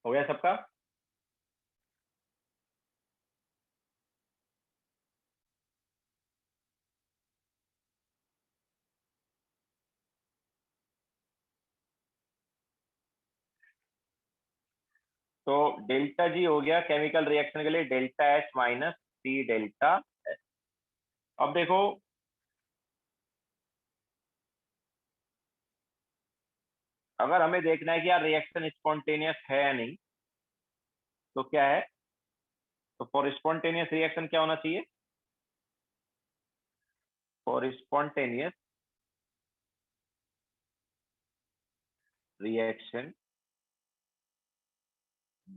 हो गया सबका। तो डेल्टा जी हो गया केमिकल रिएक्शन के लिए delta H minus T delta S. अब देखो अगर हमें देखना है कि यार रिएक्शन स्पॉन्टेनियस है या नहीं, तो क्या है, तो फॉर स्पॉन्टेनियस रिएक्शन क्या होना चाहिए, for spontaneous reaction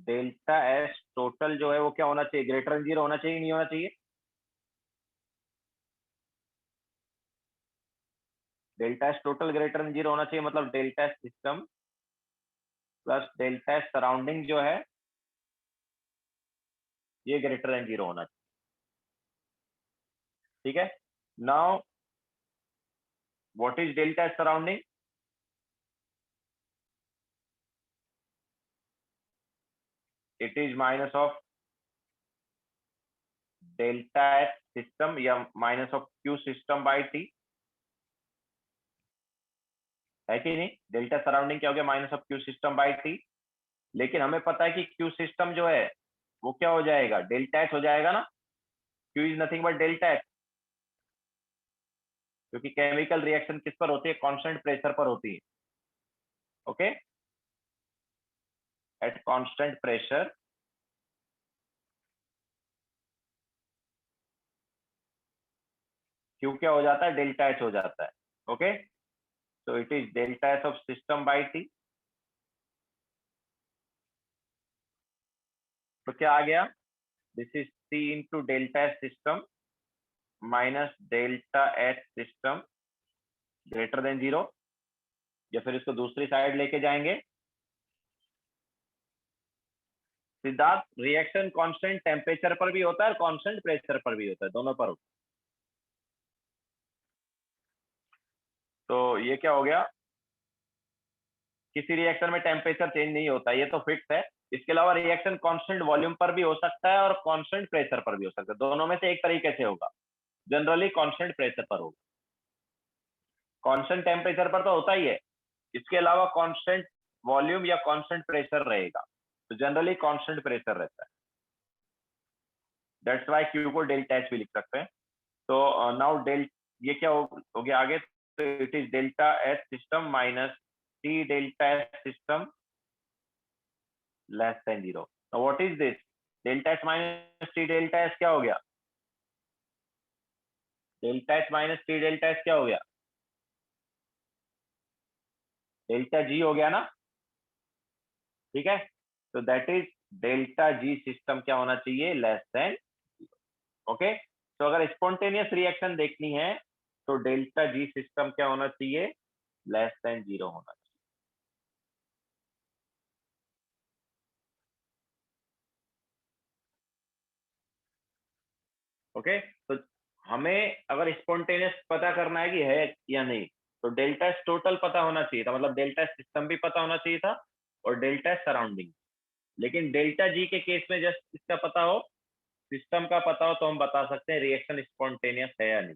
delta S total जो है वो क्या होना चाहिए, ग्रेटर देन जीरो होना चाहिए, नहीं होना चाहिए। Delta S total greater than zero होना चाहिए, मतलब delta S system plus delta S surrounding जो है ये ग्रेटर देन जीरो होना चाहिए। ठीक है, now what is delta S surrounding, it is minus of delta S system या minus of Q system by T. है कि नहीं? डेल्टा सराउंडिंग क्या हो गया, minus of Q system by T. लेकिन हमें पता है कि क्यू सिस्टम जो है वो क्या हो जाएगा, डेल्टा एच हो जाएगा ना। Q is nothing but delta H, क्योंकि केमिकल रिएक्शन किस पर होती है, कांस्टेंट प्रेशर पर होती है। Okay, at constant pressure Q क्या हो जाता है, डेल्टा एच हो जाता है। Okay, so it is delta S of system by T। तो क्या आ गया, this is T into delta S system minus delta H system greater than zero. या फिर इसको दूसरी साइड लेके जाएंगे, सिद्धार्थ रिएक्शन कांस्टेंट टेम्परेचर पर भी होता है और कांस्टेंट प्रेशर पर भी होता है, दोनों पर होता है। तो ये क्या हो गया, किसी रिएक्शन में टेम्परेचर चेंज नहीं होता, ये तो फिक्स है। इसके अलावा रिएक्शन कांस्टेंट वॉल्यूम पर भी हो सकता है और कांस्टेंट प्रेशर पर भी हो सकता है, दोनों में से एक तरीके से होगा। जनरली कांस्टेंट प्रेशर पर होगा, कांस्टेंट टेम्परेचर पर तो होता ही है, इसके अलावा कांस्टेंट वॉल्यूम या कांस्टेंट प्रेशर रहेगा, तो जनरली कांस्टेंट प्रेशर रहता है। दैट्स व्हाई क्यू को डेल्टा एच भी लिख सकते हैं। तो नाउ डेल ये क्या हो गया आगे, तो it is delta H system minus T delta H system less than zero. What is this, delta H minus T delta H क्या हो गया, delta H minus T delta H क्या हो गया, डेल्टा जी हो गया ना। ठीक है, तो that is delta G system क्या होना चाहिए, लेस देन। ओके, तो अगर स्पॉन्टेनियस रिएक्शन देखनी है तो डेल्टा जी सिस्टम क्या होना चाहिए, लेस देन जीरो होना चाहिए। ओके, तो हमें अगर स्पॉन्टेनियस पता करना है कि है या नहीं, तो डेल्टा एस टोटल पता होना चाहिए था, मतलब डेल्टा एस सिस्टम भी पता होना चाहिए था और डेल्टा एस सराउंडिंग। लेकिन डेल्टा जी के केस में जस्ट इसका पता हो, सिस्टम का पता हो, तो हम बता सकते हैं रिएक्शन स्पॉन्टेनियस है या नहीं।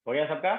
हो गया सबका?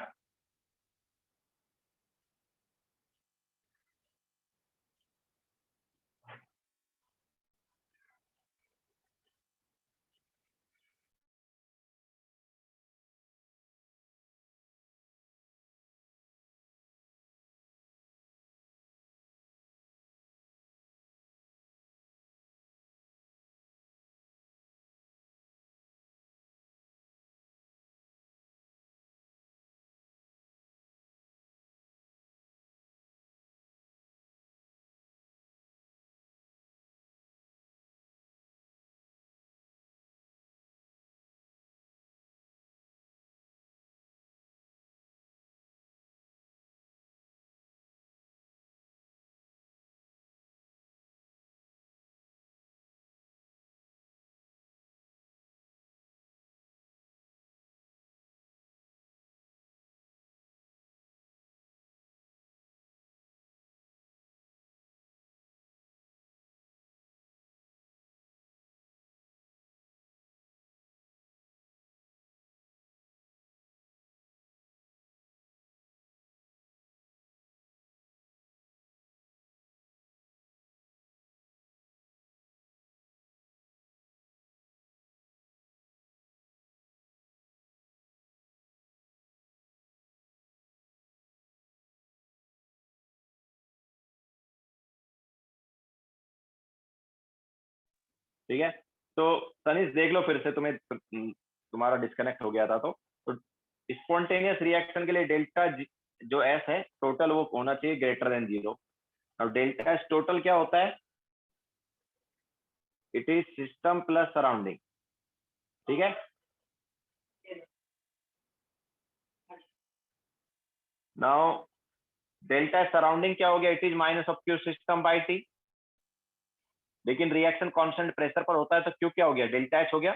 ठीक है, तो तनिष देख लो फिर से, तुम्हारा डिस्कनेक्ट हो गया था। तो स्पॉन्टेनियस रिएक्शन के लिए डेल्टा जो एस है टोटल वो होना चाहिए ग्रेटर देन 0। और डेल्टा एस टोटल क्या होता है? It is system plus surrounding. ठीक है, नाउ डेल्टा सराउंडिंग क्या हो गया? It is minus of Q system by T. लेकिन रिएक्शन कांस्टेंट प्रेशर पर होता है तो क्यू क्या हो गया? डेल्टा एच हो गया।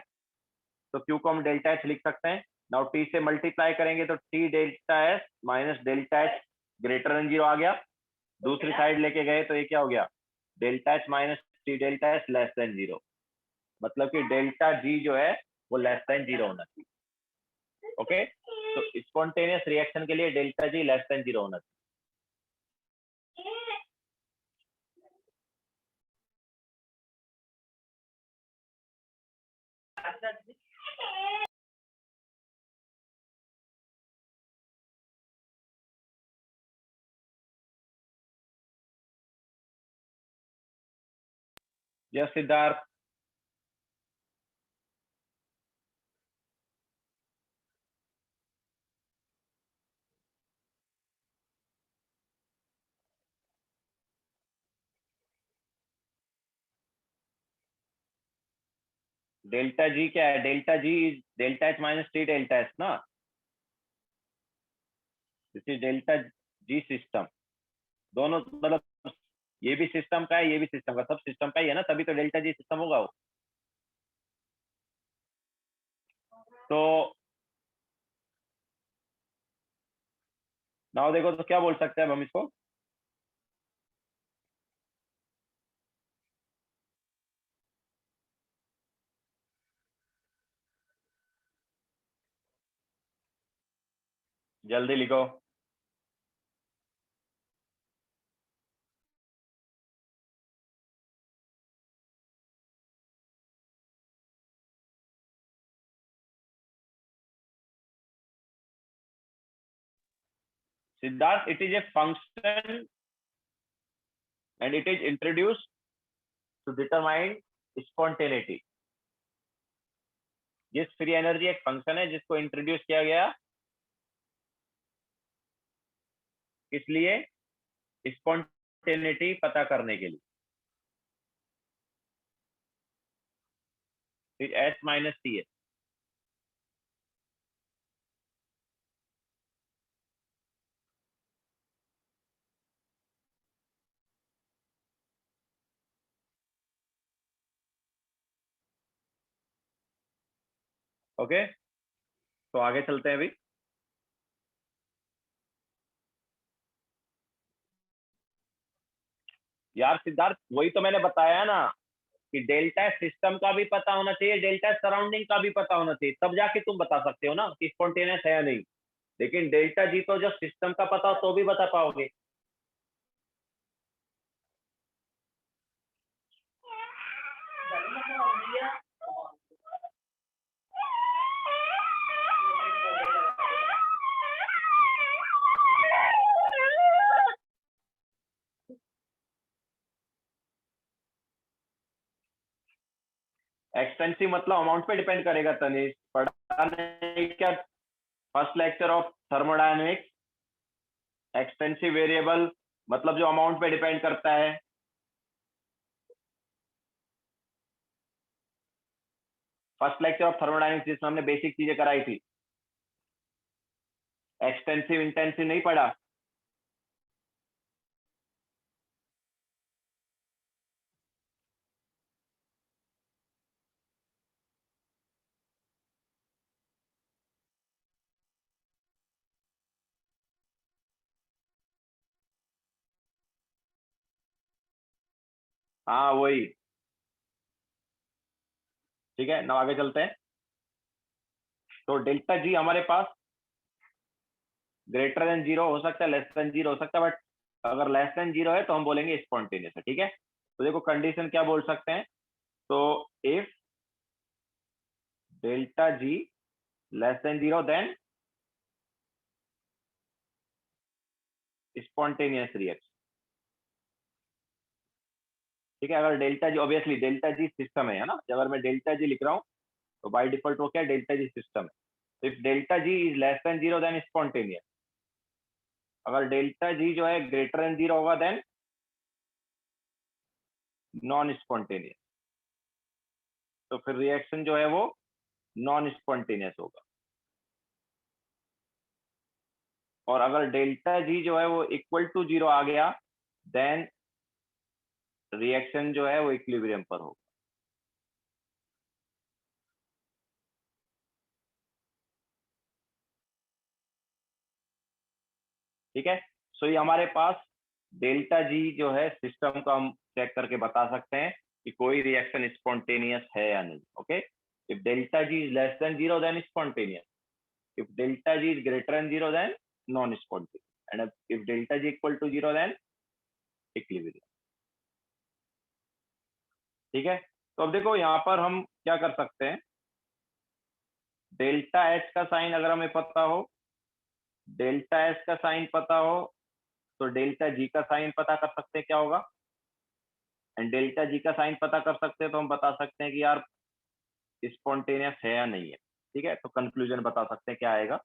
तो क्यू को हम डेल्टा एच लिख सकते हैं। नाउ टी से मल्टीप्लाई करेंगे तो T delta H minus delta H greater than 0 आ गया। दूसरी साइड लेके गए तो ये क्या हो गया? Delta H minus T delta H less than 0। मतलब कि डेल्टा जी जो है वो लेस देन 0 होना चाहिए। ओके, तो स्पॉन्टेनियस रिएक्शन के लिए डेल्टा जी लेस देन 0 होना चाहिए। यस सिद्धार्थ। डेल्टा जी क्या है? Delta G delta H minus T delta H ना। This is delta G system. दोनों मतलब ये भी सिस्टम का है, ये भी सिस्टम का, सब सिस्टम का ही है ना, तभी तो डेल्टा जी सिस्टम होगा वो। तो नाउ देखो तो क्या बोल सकते हैं हम इसको? जल्दी लिखो। Siddharth, it is a function and it is introduced to determine spontaneity. जिस फ्री एनर्जी एक फंक्शन है जिसको इंट्रोड्यूस किया गया इसलिए स्पॉन्टेनिटी पता करने के लिए एस माइनस टी है। ओके, तो आगे चलते हैं अभी। यार सिद्धार्थ, वही तो मैंने बताया ना कि डेल्टा सिस्टम का भी पता होना चाहिए, डेल्टा सराउंडिंग का भी पता होना चाहिए, तब जाके तुम बता सकते हो ना कि स्पॉन्टेनियस है या नहीं। लेकिन डेल्टा जी तो जब सिस्टम का पता हो तो भी बता पाओगे। एक्सटेंसिव मतलब अमाउंट पे डिपेंड करेगा तनिष, पढ़ा नहीं क्या first lecture of thermodynamics? Extensive variable मतलब जो अमाउंट पे डिपेंड करता है। फर्स्ट लेक्चर ऑफ थर्मोडायनेमिक्स जिसमें हमने बेसिक चीजें कराई थी। एक्सटेंसिव इंटेंसिव नहीं पढ़ा? हाँ वही। ठीक है, ना आगे चलते हैं। तो डेल्टा जी हमारे पास ग्रेटर देन 0 हो सकता है, लेस देन 0 हो सकता है, बट अगर लेस देन 0 है तो हम बोलेंगे स्पॉन्टेनियस है। ठीक है, तो देखो कंडीशन क्या बोल सकते हैं। तो if delta G less than 0 then spontaneous reaction. ठीक है, अगर delta G, obviously delta G system है ना, अगर मैं डेल्टा जी लिख रहा हूँ तो बाय डिफॉल्ट वो क्या है, डेल्टा जी सिस्टम है। If delta G is less than zero then spontaneous, अगर डेल्टा जी जो है ग्रेटर देन जीरो होगा देन नॉन स्पॉन्टेनियस, तो फिर रिएक्शन जो है वो नॉन स्पॉन्टेनियस होगा। और अगर डेल्टा जी जो है वो इक्वल टू जीरो आ गया देन रिएक्शन जो है वो इक्विलिब्रियम पर होगा। ठीक है, सो ये हमारे पास डेल्टा जी जो है सिस्टम को हम चेक करके बता सकते हैं कि कोई रिएक्शन स्पॉन्टेनियस है या नहीं। Okay, if delta G is less than zero then spontaneous, if delta g is greater than zero then non-spontaneous, and if delta g equal to zero then equilibrium। ठीक है, तो अब देखो यहाँ पर हम क्या कर सकते हैं, डेल्टा एच का साइन अगर हमें पता हो, डेल्टा एच का साइन पता हो, तो डेल्टा जी का साइन पता कर सकते हैं क्या होगा, एंड डेल्टा जी का साइन पता कर सकते हैं तो हम बता सकते हैं कि यार स्पॉन्टेनियस है या नहीं है। ठीक है, तो कंक्लूजन बता सकते हैं क्या आएगा।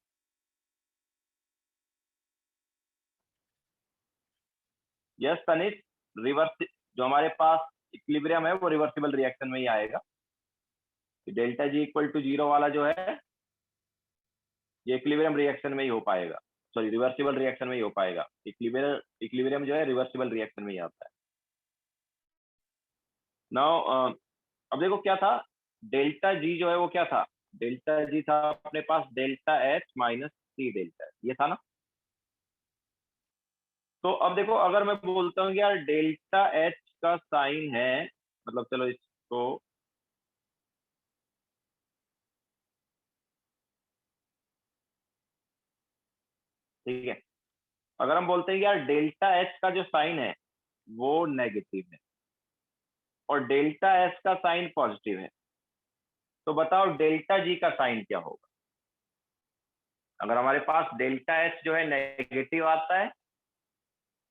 यस तनिष, रिवर्स जो हमारे पास इक्विलिब्रियम है वो रिवर्सिबल रिएक्शन में ही आएगा। Delta G equal to zero वाला जो है ये इक्विलिब्रियम रिएक्शन में ही हो पाएगा, सॉरी रिवर्सिबल रिएक्शन में ही हो पाएगा। इक्विलिब्रियम जो है रिवर्सिबल रिएक्शन में ही आता है। नाउ अब देखो क्या था, डेल्टा जी जो है वो क्या था, डेल्टा जी था अपने पास delta H minus C delta, ये था ना। तो अब देखो अगर मैं बोलता हूँ कि यार डेल्टा एच का साइन है, मतलब चलो इसको ठीक है, अगर हम बोलते हैं कि यार डेल्टा एच का जो साइन है वो नेगेटिव है और डेल्टा एच का साइन पॉजिटिव है, तो बताओ डेल्टा जी का साइन क्या होगा। अगर हमारे पास डेल्टा एच जो है नेगेटिव आता है,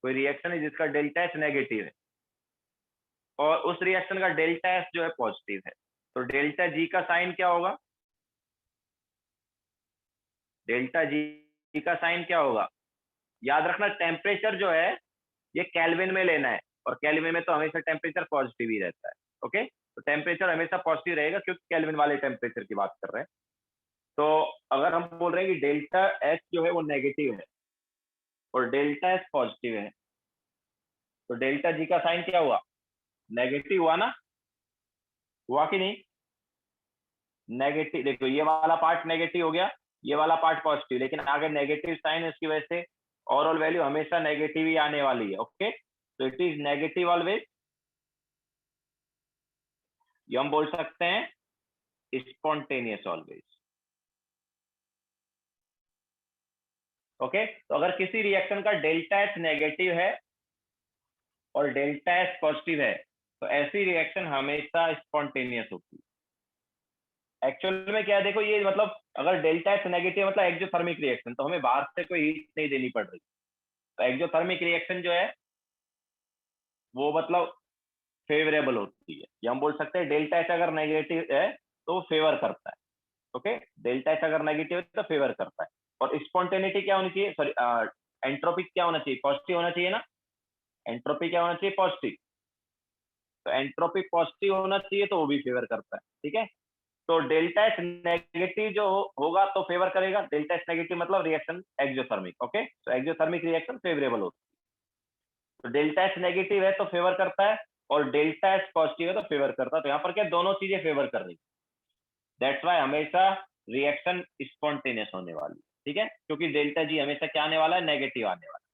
कोई रिएक्शन है जिसका डेल्टा एच नेगेटिव है और उस रिएक्शन का डेल्टा एच जो है पॉजिटिव है, तो डेल्टा जी का साइन क्या होगा, डेल्टा जी का साइन क्या होगा। याद रखना टेम्परेचर जो है ये केल्विन में लेना है और केल्विन में तो हमेशा टेम्परेचर पॉजिटिव ही रहता है। ओके, तो टेम्परेचर हमेशा पॉजिटिव रहेगा क्योंकि केल्विन वाले टेम्परेचर की बात कर रहे हैं। तो अगर हम बोल रहे हैं कि डेल्टा एच जो है वो नेगेटिव है और डेल्टा एच पॉजिटिव है, तो डेल्टा जी का साइन क्या हुआ, नेगेटिव हुआ ना, हुआ कि नहीं। नेगेटिव, देखो ये वाला पार्ट नेगेटिव हो गया, ये वाला पार्ट पॉजिटिव, लेकिन आगे नेगेटिव साइन है, इसकी वजह से ओवरऑल वैल्यू हमेशा नेगेटिव ही आने वाली है। ओके, तो इट इज नेगेटिव ऑलवेज, ये हम बोल सकते हैं स्पॉन्टेनियस ऑलवेज। ओके, तो अगर किसी रिएक्शन का डेल्टा एच नेगेटिव है और डेल्टा एच पॉजिटिव है तो ऐसी रिएक्शन हमेशा स्पॉन्टेनियस होती है। एक्चुअल में क्या है, देखो ये मतलब अगर डेल्टा एच नेगेटिव मतलब एक्सोथर्मिक रिएक्शन, तो हमें बाहर से कोई हीट नहीं देनी पड़ रही, तो एक्सोथर्मिक रिएक्शन जो है वो मतलब फेवरेबल होती है, या हम बोल सकते हैं डेल्टा एच अगर नेगेटिव है तो वो फेवर करता है। ओके, डेल्टा एच अगर नेगेटिव है तो फेवर करता है। और स्पॉन्टेनिटी क्या होनी चाहिए, सॉरी एंट्रोपी क्या होना चाहिए, पॉजिटिव होना चाहिए ना, एंट्रोपी क्या होना चाहिए, पॉजिटिव, तो एंट्रोपी पॉजिटिव होना चाहिए तो वो भी फेवर करता है। ठीक है, तो डेल्टा एच नेगेटिव जो होगा तो फेवर करेगा, डेल्टा एच नेगेटिव मतलब रिएक्शन एक्सोथर्मिक। ओके, तो एक्सोथर्मिक रिएक्शन फेवरेबल होती है, तो डेल्टा एच नेगेटिव है तो फेवर करता है और डेल्टा एच पॉजिटिव है तो फेवर करता है। तो यहाँ पर क्या दोनों चीजें फेवर कर रही, दैट्स वाई हमेशा रिएक्शन स्पॉन्टेनियस होने वाली। ठीक है, क्योंकि डेल्टा जी हमेशा क्या आने वाला है, नेगेटिव आने वाला है।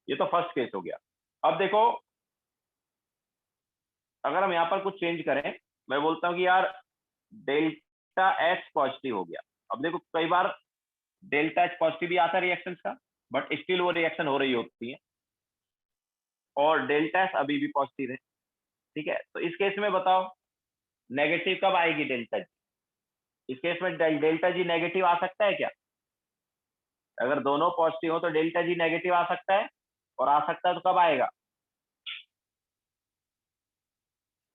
ये तो फर्स्ट केस हो गया। अब देखो अगर हम यहाँ पर कुछ चेंज करें, मैं बोलता हूँ कि यार डेल्टा एच पॉजिटिव हो गया। अब देखो कई बार डेल्टा एच पॉजिटिव भी आता है रिएक्शन का, बट स्टिल वो रिएक्शन हो रही होती है और डेल्टा एच अभी भी पॉजिटिव है। ठीक है, तो इस केस में बताओ नेगेटिव कब आएगी डेल्टा जी, इस केस में डेल्टा जी नेगेटिव आ सकता है क्या, अगर दोनों पॉजिटिव हो तो डेल्टा जी नेगेटिव आ सकता है, और आ सकता है तो कब आएगा,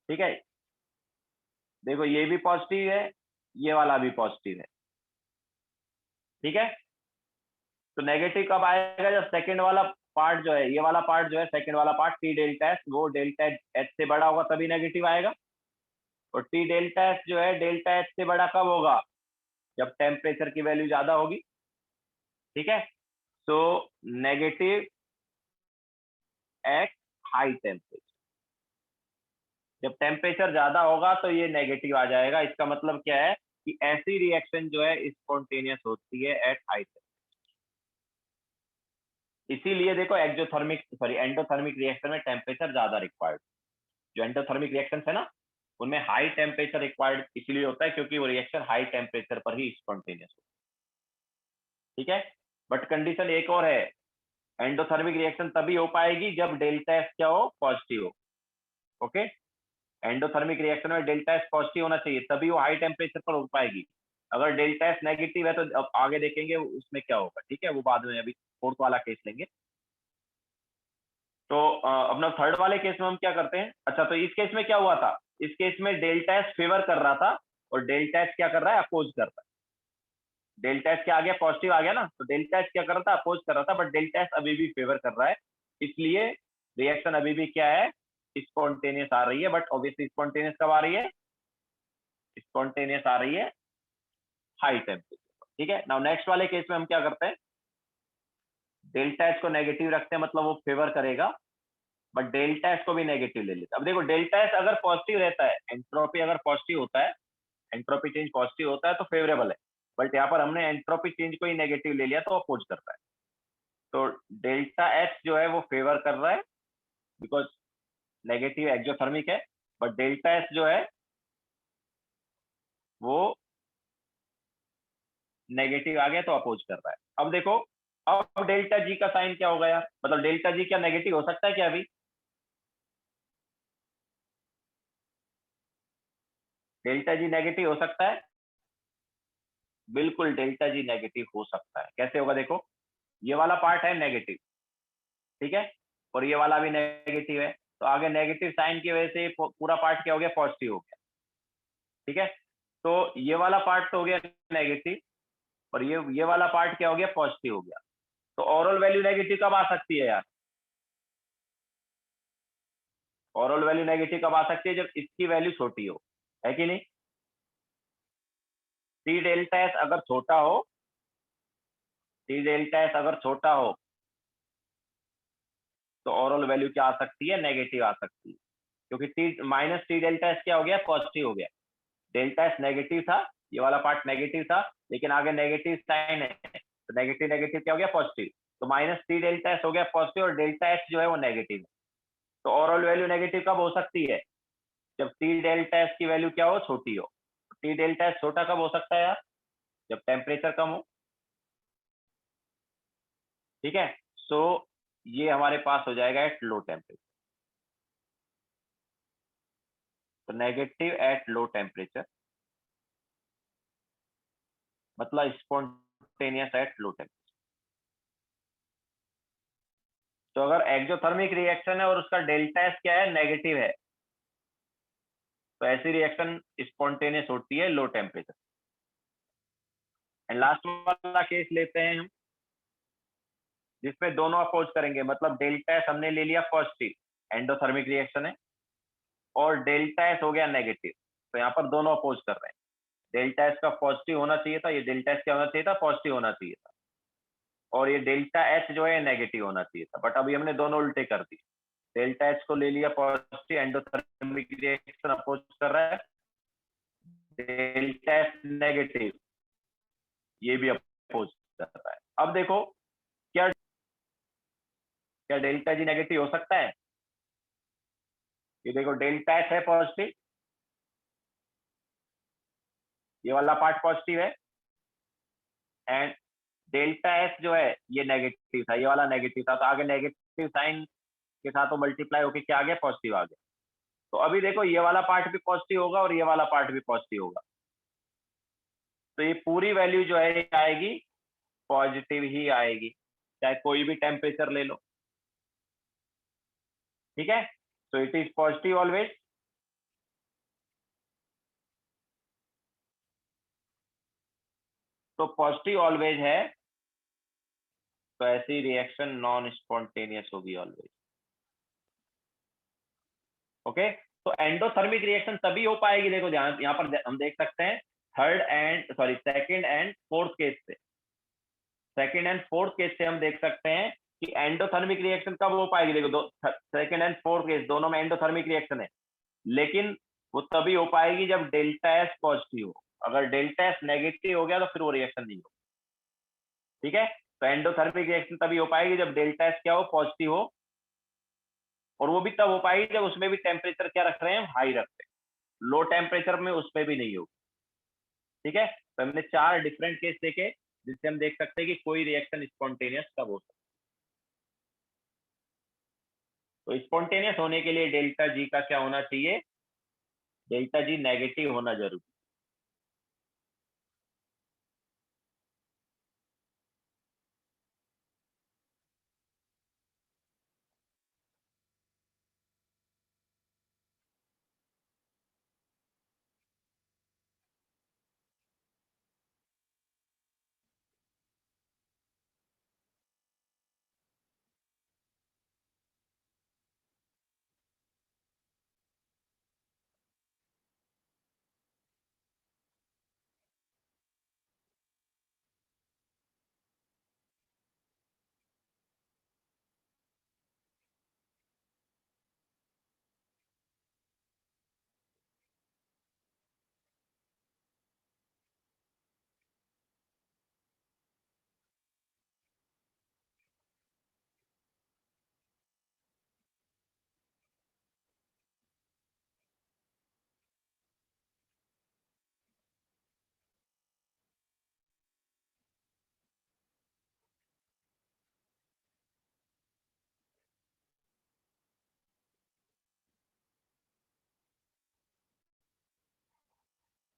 ठीक है, देखो ये भी पॉजिटिव है, ये वाला भी पॉजिटिव है। ठीक है, तो नेगेटिव कब आएगा? जब सेकंड वाला पार्ट जो है, ये वाला पार्ट जो है, सेकंड वाला पार्ट टी डेल्टा एस, वो डेल्टा एच से बड़ा होगा तभी नेगेटिव आएगा। और टी डेल्टा एस जो है डेल्टा एच से बड़ा कब होगा? जब टेम्परेचर की वैल्यू ज्यादा होगी। ठीक है, so negative at high temperature, जब टेम्परेचर ज्यादा होगा तो ये नेगेटिव आ जाएगा। इसका मतलब क्या है कि ऐसी रिएक्शन जो है स्पॉन्टेनियस होती है एट हाई टेम्परेचर। इसीलिए देखो एक्सोथर्मिक सॉरी एंडोथर्मिक रिएक्शन में टेम्परेचर ज्यादा रिक्वायर्ड। जो एंडोथर्मिक रिएक्शन है ना, उनमें हाई टेम्परेचर रिक्वायर्ड इसलिए होता है क्योंकि वो रिएक्शन हाई टेम्परेचर पर ही स्पॉन्टेनियस होती है। ठीक है, बट कंडीशन एक और है, एंडोथर्मिक रिएक्शन तभी हो पाएगी जब डेल्टा एस क्या हो? पॉजिटिव हो। ओके, एंडोथर्मिक रिएक्शन में डेल्टा एस पॉजिटिव होना चाहिए तभी वो हाई टेम्परेचर पर हो पाएगी। अगर डेल्टा एस नेगेटिव है तो अब आगे देखेंगे उसमें क्या होगा। ठीक है, वो बाद में, अभी फोर्थ वाला केस लेंगे। तो अपना थर्ड वाले केस में हम क्या करते हैं? अच्छा, तो इस केस में क्या हुआ था? इस केस में डेल्टा एस फेवर कर रहा था और डेल्टा एस क्या कर रहा है? अपोज कर रहा है। डेल्टा एस क्या आ गया? पॉजिटिव आ गया ना, तो डेल्टा एस क्या कर रहा था? अपोज कर रहा था, बट डेल्टा एस अभी भी फेवर कर रहा है। इसलिए रिएक्शन अभी भी क्या है? स्पॉन्टेनियस आ रही है। बट ऑब्वियसली स्पॉन्टेनियस कब आ रही है? स्पॉन्टेनियस आ रही है हाई टेम्परेचर। ठीक है, नाउ नेक्स्ट वाले केस में हम क्या करते हैं? डेल्टा एस को नेगेटिव रखते हैं, मतलब वो फेवर करेगा, बट डेल्टा एस को भी नेगेटिव ले लेते हैं। अब देखो डेल्टा एस अगर पॉजिटिव रहता है, एंट्रोपी अगर पॉजिटिव होता है, एंट्रोपी चेंज पॉजिटिव होता है तो फेवरेबल है। बट यहाँ पर हमने एंट्रोपी चेंज को ही नेगेटिव ले लिया तो अपोज करता है। तो डेल्टा एस जो है वो फेवर कर रहा है बिकॉज नेगेटिव एक्सोथर्मिक है, बट डेल्टा एस जो है वो नेगेटिव आ गया तो अपोज कर रहा है। अब देखो, अब डेल्टा जी का साइन क्या होगा यार? मतलब डेल्टा जी क्या नेगेटिव हो सकता है क्या अभी? डेल्टा जी नेगेटिव हो सकता है? बिल्कुल डेल्टा जी नेगेटिव हो सकता है। कैसे होगा? देखो, ये वाला पार्ट है नेगेटिव, ठीक है, और ये वाला भी नेगेटिव है, तो आगे नेगेटिव साइन की वजह से पूरा पार्ट क्या हो गया? पॉजिटिव हो गया। ठीक है, तो ये वाला पार्ट तो हो गया नेगेटिव और ये वाला पार्ट क्या हो गया? पॉजिटिव हो गया। तो ओवरऑल वैल्यू नेगेटिव कब आ सकती है यार? ओवरऑल वैल्यू नेगेटिव कब आ सकती है? जब इसकी वैल्यू छोटी हो, है कि नहीं? टी डेल्टा एस अगर छोटा हो, टी डेल्टा एस अगर छोटा हो तो ओवरऑल वैल्यू क्या आ सकती है? नेगेटिव आ सकती है, क्योंकि T minus T delta S क्या हो गया? पॉजिटिव हो गया। डेल्टा एस नेगेटिव था, ये वाला पार्ट नेगेटिव था, लेकिन आगे नेगेटिव साइन है, तो नेगेटिव नेगेटिव क्या हो गया? पॉजिटिव। तो माइनस टी डेल्टा एस हो गया पॉजिटिव और डेल्टा एस जो है वो नेगेटिव है। तो ओवरऑल वैल्यू नेगेटिव कब हो सकती है? जब टी डेल्टा एस की वैल्यू क्या हो? छोटी हो। टी डेल्टा एस छोटा कब हो सकता है यार? जब टेम्परेचर कम हो। ठीक है, सो ये हमारे पास हो जाएगा एट लो टेम्परेचर। तो नेगेटिव एट लो टेम्परेचर मतलब स्पॉन्टेनियस एट लो टेम्परेचर। तो अगर एक्सोथर्मिक रिएक्शन है और उसका डेल्टा एस क्या है? नेगेटिव है, तो ऐसी रिएक्शन स्पॉन्टेनियस होती है लो टेम्परेचर। एंड लास्ट वाला केस लेते हैं हम, जिसमें दोनों अपोज करेंगे, मतलब डेल्टा एस हमने ले लिया पॉजिटिव, एंडोथर्मिक रिएक्शन है, और डेल्टा एस हो गया नेगेटिव, तो यहाँ पर दोनों अपोज कर रहे हैं। डेल्टा एस का पॉजिटिव होना चाहिए था, ये डेल्टा एस क्या होना चाहिए था? पॉजिटिव होना चाहिए था, और ये डेल्टा एच जो है नेगेटिव होना चाहिए था, बट अभी हमने दोनों उल्टे कर दिए। डेल्टा एच को ले लिया पॉजिटिव, एंडोथर्मिक रिएक्शन अपोज कर रहा है, डेल्टा एच नेगेटिव, ये भी अपोज कर रहा है। अब देखो, क्या क्या डेल्टा जी नेगेटिव हो सकता है? ये देखो डेल्टा एच है पॉजिटिव, ये वाला पार्ट पॉजिटिव है, एंड डेल्टा एस जो है ये नेगेटिव था, ये वाला नेगेटिव था, तो आगे नेगेटिव साइन के साथ वो मल्टीप्लाई होकर क्या आ गया? पॉजिटिव आ गया। तो अभी देखो ये वाला पार्ट भी पॉजिटिव होगा और ये वाला पार्ट भी पॉजिटिव होगा, तो ये पूरी वैल्यू जो है आएगी पॉजिटिव ही आएगी, चाहे कोई भी टेम्परेचर ले लो। ठीक है, तो इट इज पॉजिटिव ऑलवेज तो पॉजिटिव ऑलवेज है, तो ऐसी रिएक्शन नॉन स्पॉन्टेनियस होगी ऑलवेज। ओके, तो एंडोथर्मिक रिएक्शन तभी हो पाएगी, देखो ध्यान यहाँ पर हम देख सकते हैं third and sorry second and fourth case से, सेकंड एंड फोर्थ केस से हम देख सकते हैं कि एंडोथर्मिक रिएक्शन कब हो पाएगी। देखो दो सेकंड एंड फोर्थ केस दोनों में एंडोथर्मिक रिएक्शन है, लेकिन वो तभी हो पाएगी जब डेल्टा एस पॉजिटिव हो। अगर डेल्टा एस नेगेटिव हो गया तो फिर वो रिएक्शन नहीं हो। ठीक है, तो एंडोथर्मिक रिएक्शन तभी हो पाएगी जब डेल्टा एस क्या हो, पॉजिटिव हो, और वो भी तब हो पाएगी जब उसमें भी टेम्परेचर क्या रख रहे हैं, हाई रख रहे हैं। लो टेम्परेचर में उसमें भी नहीं होगी। ठीक है, तो हमने 4 डिफरेंट केस देखे जिससे हम देख सकते हैं कि कोई रिएक्शन स्पॉन्टेनियस कब हो सकता है। तो स्पॉन्टेनियस होने के लिए डेल्टा जी का क्या होना चाहिए, डेल्टा जी नेगेटिव होना जरूरी।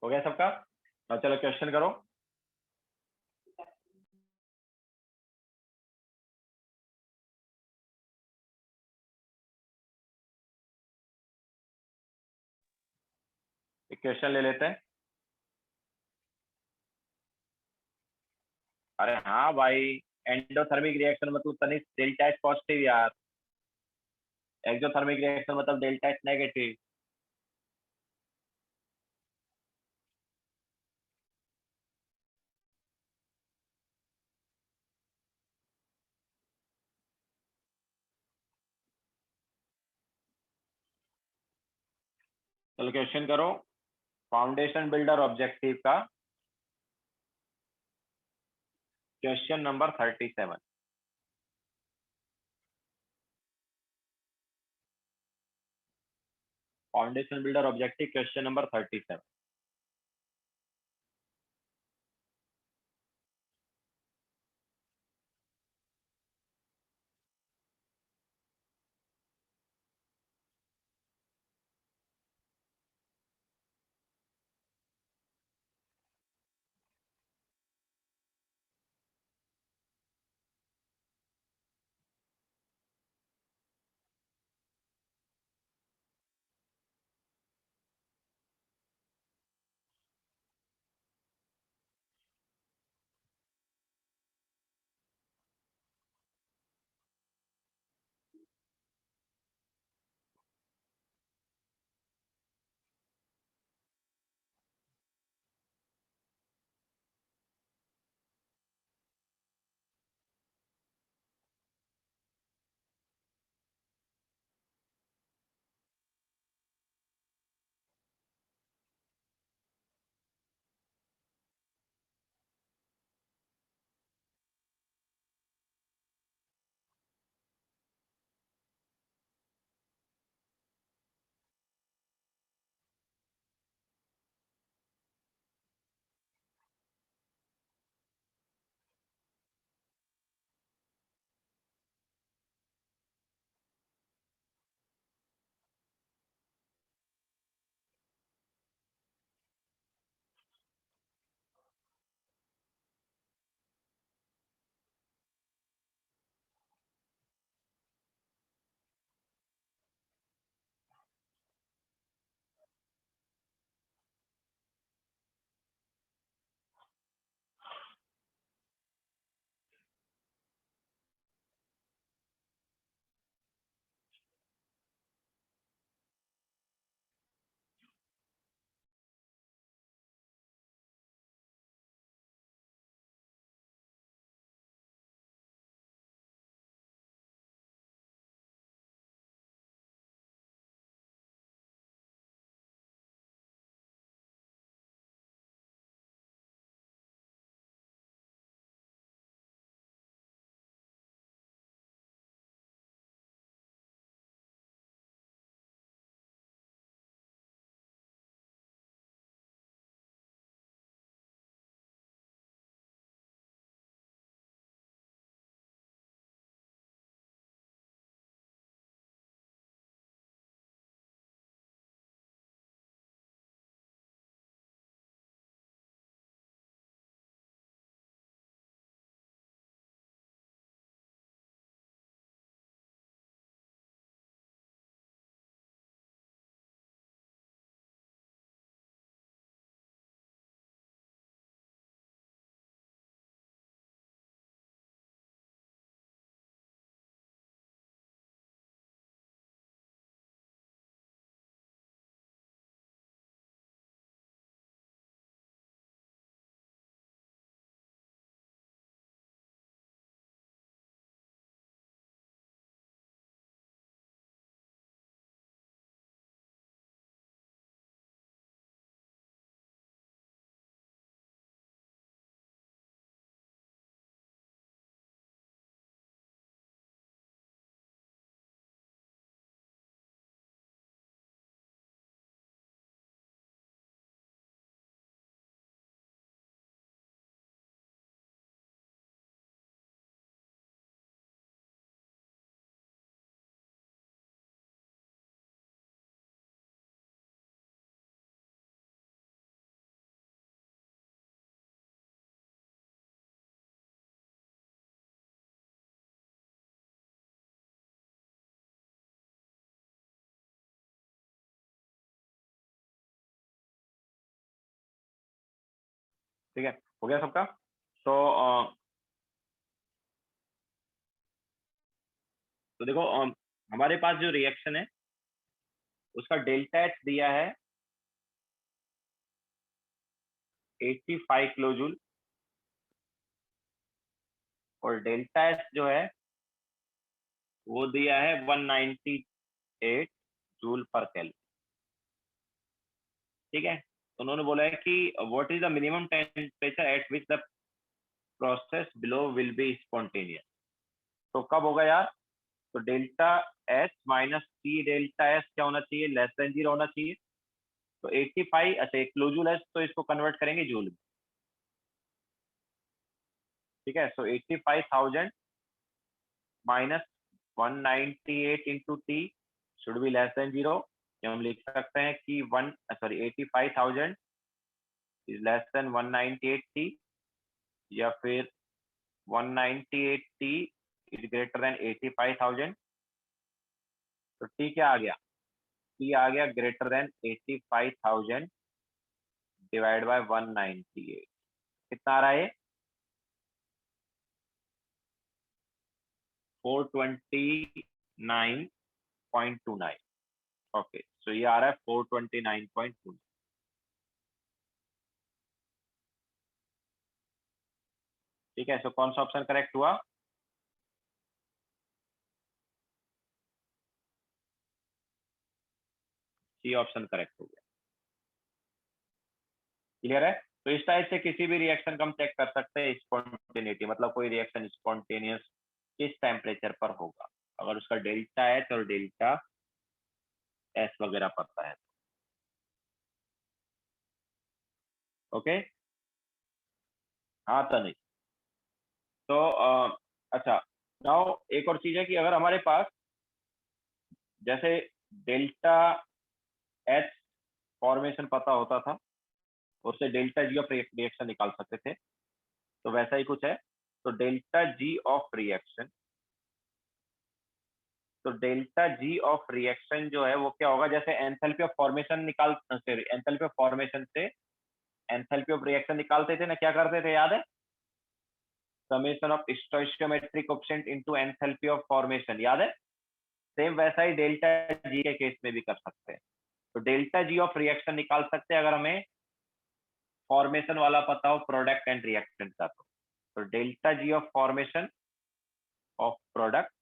हो गया सबका? अब चलो क्वेश्चन करो। एक क्वेश्चन ले लेते हैं। अरे हाँ भाई, एंडोथर्मिक रिएक्शन मतलब तनिक डेल्टा एच पॉजिटिव यार, एक्सोथर्मिक रिएक्शन मतलब डेल्टा एच नेगेटिव। चलो क्वेश्चन करो। फाउंडेशन बिल्डर ऑब्जेक्टिव का question number 37। Foundation builder objective question number 37। ठीक है, हो गया सबका। तो देखो हमारे पास जो रिएक्शन है उसका डेल्टा एच दिया है 85 किलो जूल, और डेल्टा एस जो है वो दिया है 198 जूल पर केल्विन। ठीक है, तो उन्होंने बोला है कि what is the minimum temperature at which the process below will be spontaneous. तो कब होगा यार, तो delta H minus T delta S क्या होना चाहिए, लेस देन 0 होना चाहिए। तो 85, अच्छा एक किलो जूल है तो इसको कन्वर्ट करेंगे जूल में। ठीक है, सो 85,000 minus 198 into T should be less than 0। हम लिख सकते हैं कि 85,000 इज लेस देन 198 टी, या फिर 198 टी इज ग्रेटर देन 85,000। तो टी क्या आ गया, टी आ गया ग्रेटर देन 85,000 डिवाइड बाय 198। कितना आ रहा है, 429.29। ओके, सो ये आ रहा है 429.29। ठीक है, सो कौन सा ऑप्शन करेक्ट हुआ, सी ऑप्शन करेक्ट हो गया। क्लियर है, तो इस टाइप से किसी भी रिएक्शन का हम चेक कर सकते हैं स्पॉन्टेनिटी, मतलब कोई रिएक्शन स्पॉन्टेनियस किस टेम्परेचर पर होगा, अगर उसका डेल्टा एच और डेल्टा एस वगैरह पता है। ओके, हाँ तो नहीं, तो अच्छा, नाउ एक और चीज है कि अगर हमारे पास जैसे डेल्टा एच फॉर्मेशन पता होता था, उससे डेल्टा जी ऑफ रिएक्शन निकाल सकते थे, तो वैसा ही कुछ है। तो डेल्टा जी ऑफ रिएक्शन, तो डेल्टा जी ऑफ रिएक्शन जो है वो क्या होगा, जैसे enthalpy of formation enthalpy of formation से एंथैल्पी ऑफ रिएक्शन निकालते थे ना, क्या करते थे याद है, summation of stoichiometric coefficient into enthalpy of formation, याद है। सेम वैसा ही डेल्टा जी के केस में भी कर सकते हैं। तो डेल्टा जी ऑफ रिएक्शन निकाल सकते हैं अगर हमें फॉर्मेशन वाला पता हो प्रोडक्ट एंड रिएक्टेंट का। तो delta G of formation of product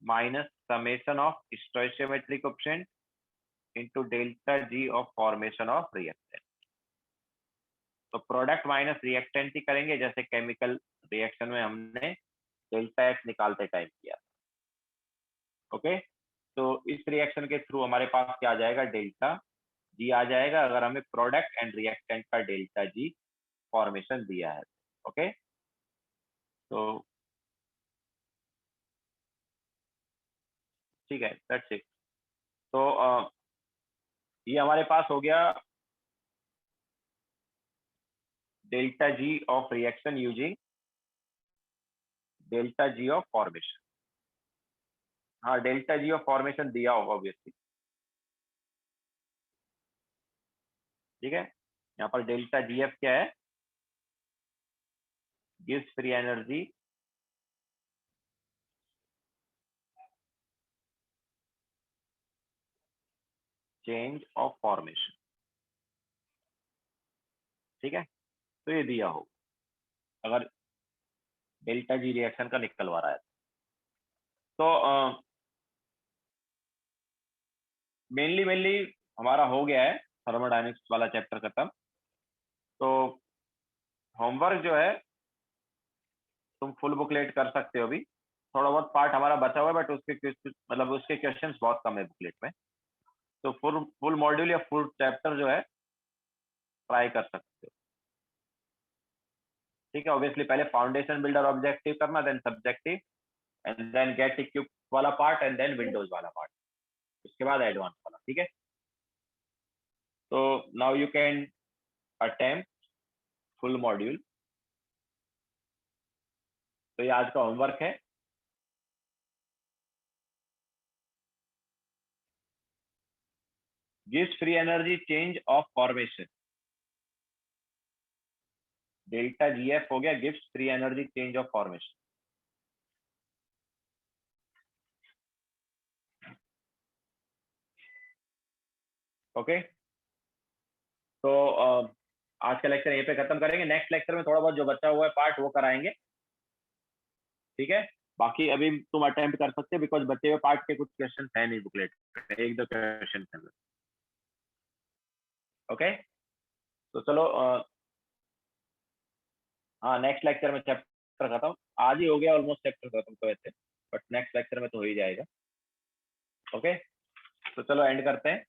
minus summation of stoichiometric coefficient into delta G of formation of reactant. तो प्रोडक्ट माइनस रिएक्टेंट ही करेंगे, जैसे केमिकल रिएक्शन में हमने डेल्टा एच निकालते टाइम किया। ओके, तो इस रिएक्शन के थ्रू हमारे पास क्या आ जाएगा, डेल्टा जी आ जाएगा अगर हमें प्रोडक्ट एंड रिएक्टेंट का डेल्टा जी फॉर्मेशन दिया है। ओके, तो ठीक है, दैट्स इट। तो ये हमारे पास हो गया delta G of reaction using delta G of formation. हाँ, डेल्टा जी ऑफ फॉर्मेशन दिया होगा ऑब्वियसली। ठीक है, यहाँ पर डेल्टा जी एफ क्या है, गिव्स free energy change of formation. ठीक है, तो ये दिया हो अगर डेल्टा जी रिएक्शन का निकलवा रहा है। तो मेनली मेनली हमारा हो गया है थर्मोडायनेमिक्स वाला चैप्टर खत्म। तो होमवर्क जो है तुम फुल बुकलेट कर सकते हो अभी, थोड़ा बहुत पार्ट हमारा बचा हुआ है बट मतलब उसके क्वेश्चंस बहुत कम है बुकलेट में। तो फुल फुल मॉड्यूल या फुल चैप्टर जो है ट्राई कर सकते हो। ठीक है, ऑब्वियसली पहले फाउंडेशन बिल्डर ऑब्जेक्टिव करना, then subjective, and then get equip वाला पार्ट, एंड देन विंडोज वाला पार्ट, उसके बाद एडवांस वाला। ठीक है, तो now you can attempt full module. तो ये आज का होमवर्क है। गिव्स free energy change of formation delta GF हो गया गिव्स free energy change of formation. Okay, तो आज का लेक्चर यहीं पे खत्म करेंगे। नेक्स्ट लेक्चर में थोड़ा बहुत जो बचा हुआ है पार्ट वो कराएंगे, ठीक है। बाकी अभी तुम अटेम्प्ट कर सकते हो बिकॉज बचे हुए पार्ट के कुछ क्वेश्चन है नहीं बुकलेट, एक दो क्वेश्चन है। ओके, तो चलो हाँ नेक्स्ट लेक्चर में चैप्टर खत्म। आज ही हो गया ऑलमोस्ट चैप्टर खत्म तो वैसे, बट नेक्स्ट लेक्चर में तो हो ही जाएगा। ओके, तो चलो एंड करते हैं।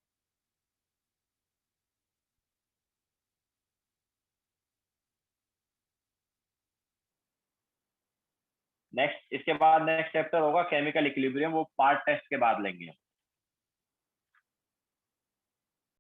नेक्स्ट इसके बाद नेक्स्ट चैप्टर होगा केमिकल इक्विलिब्रियम, वो पार्ट टेस्ट के बाद लेंगे।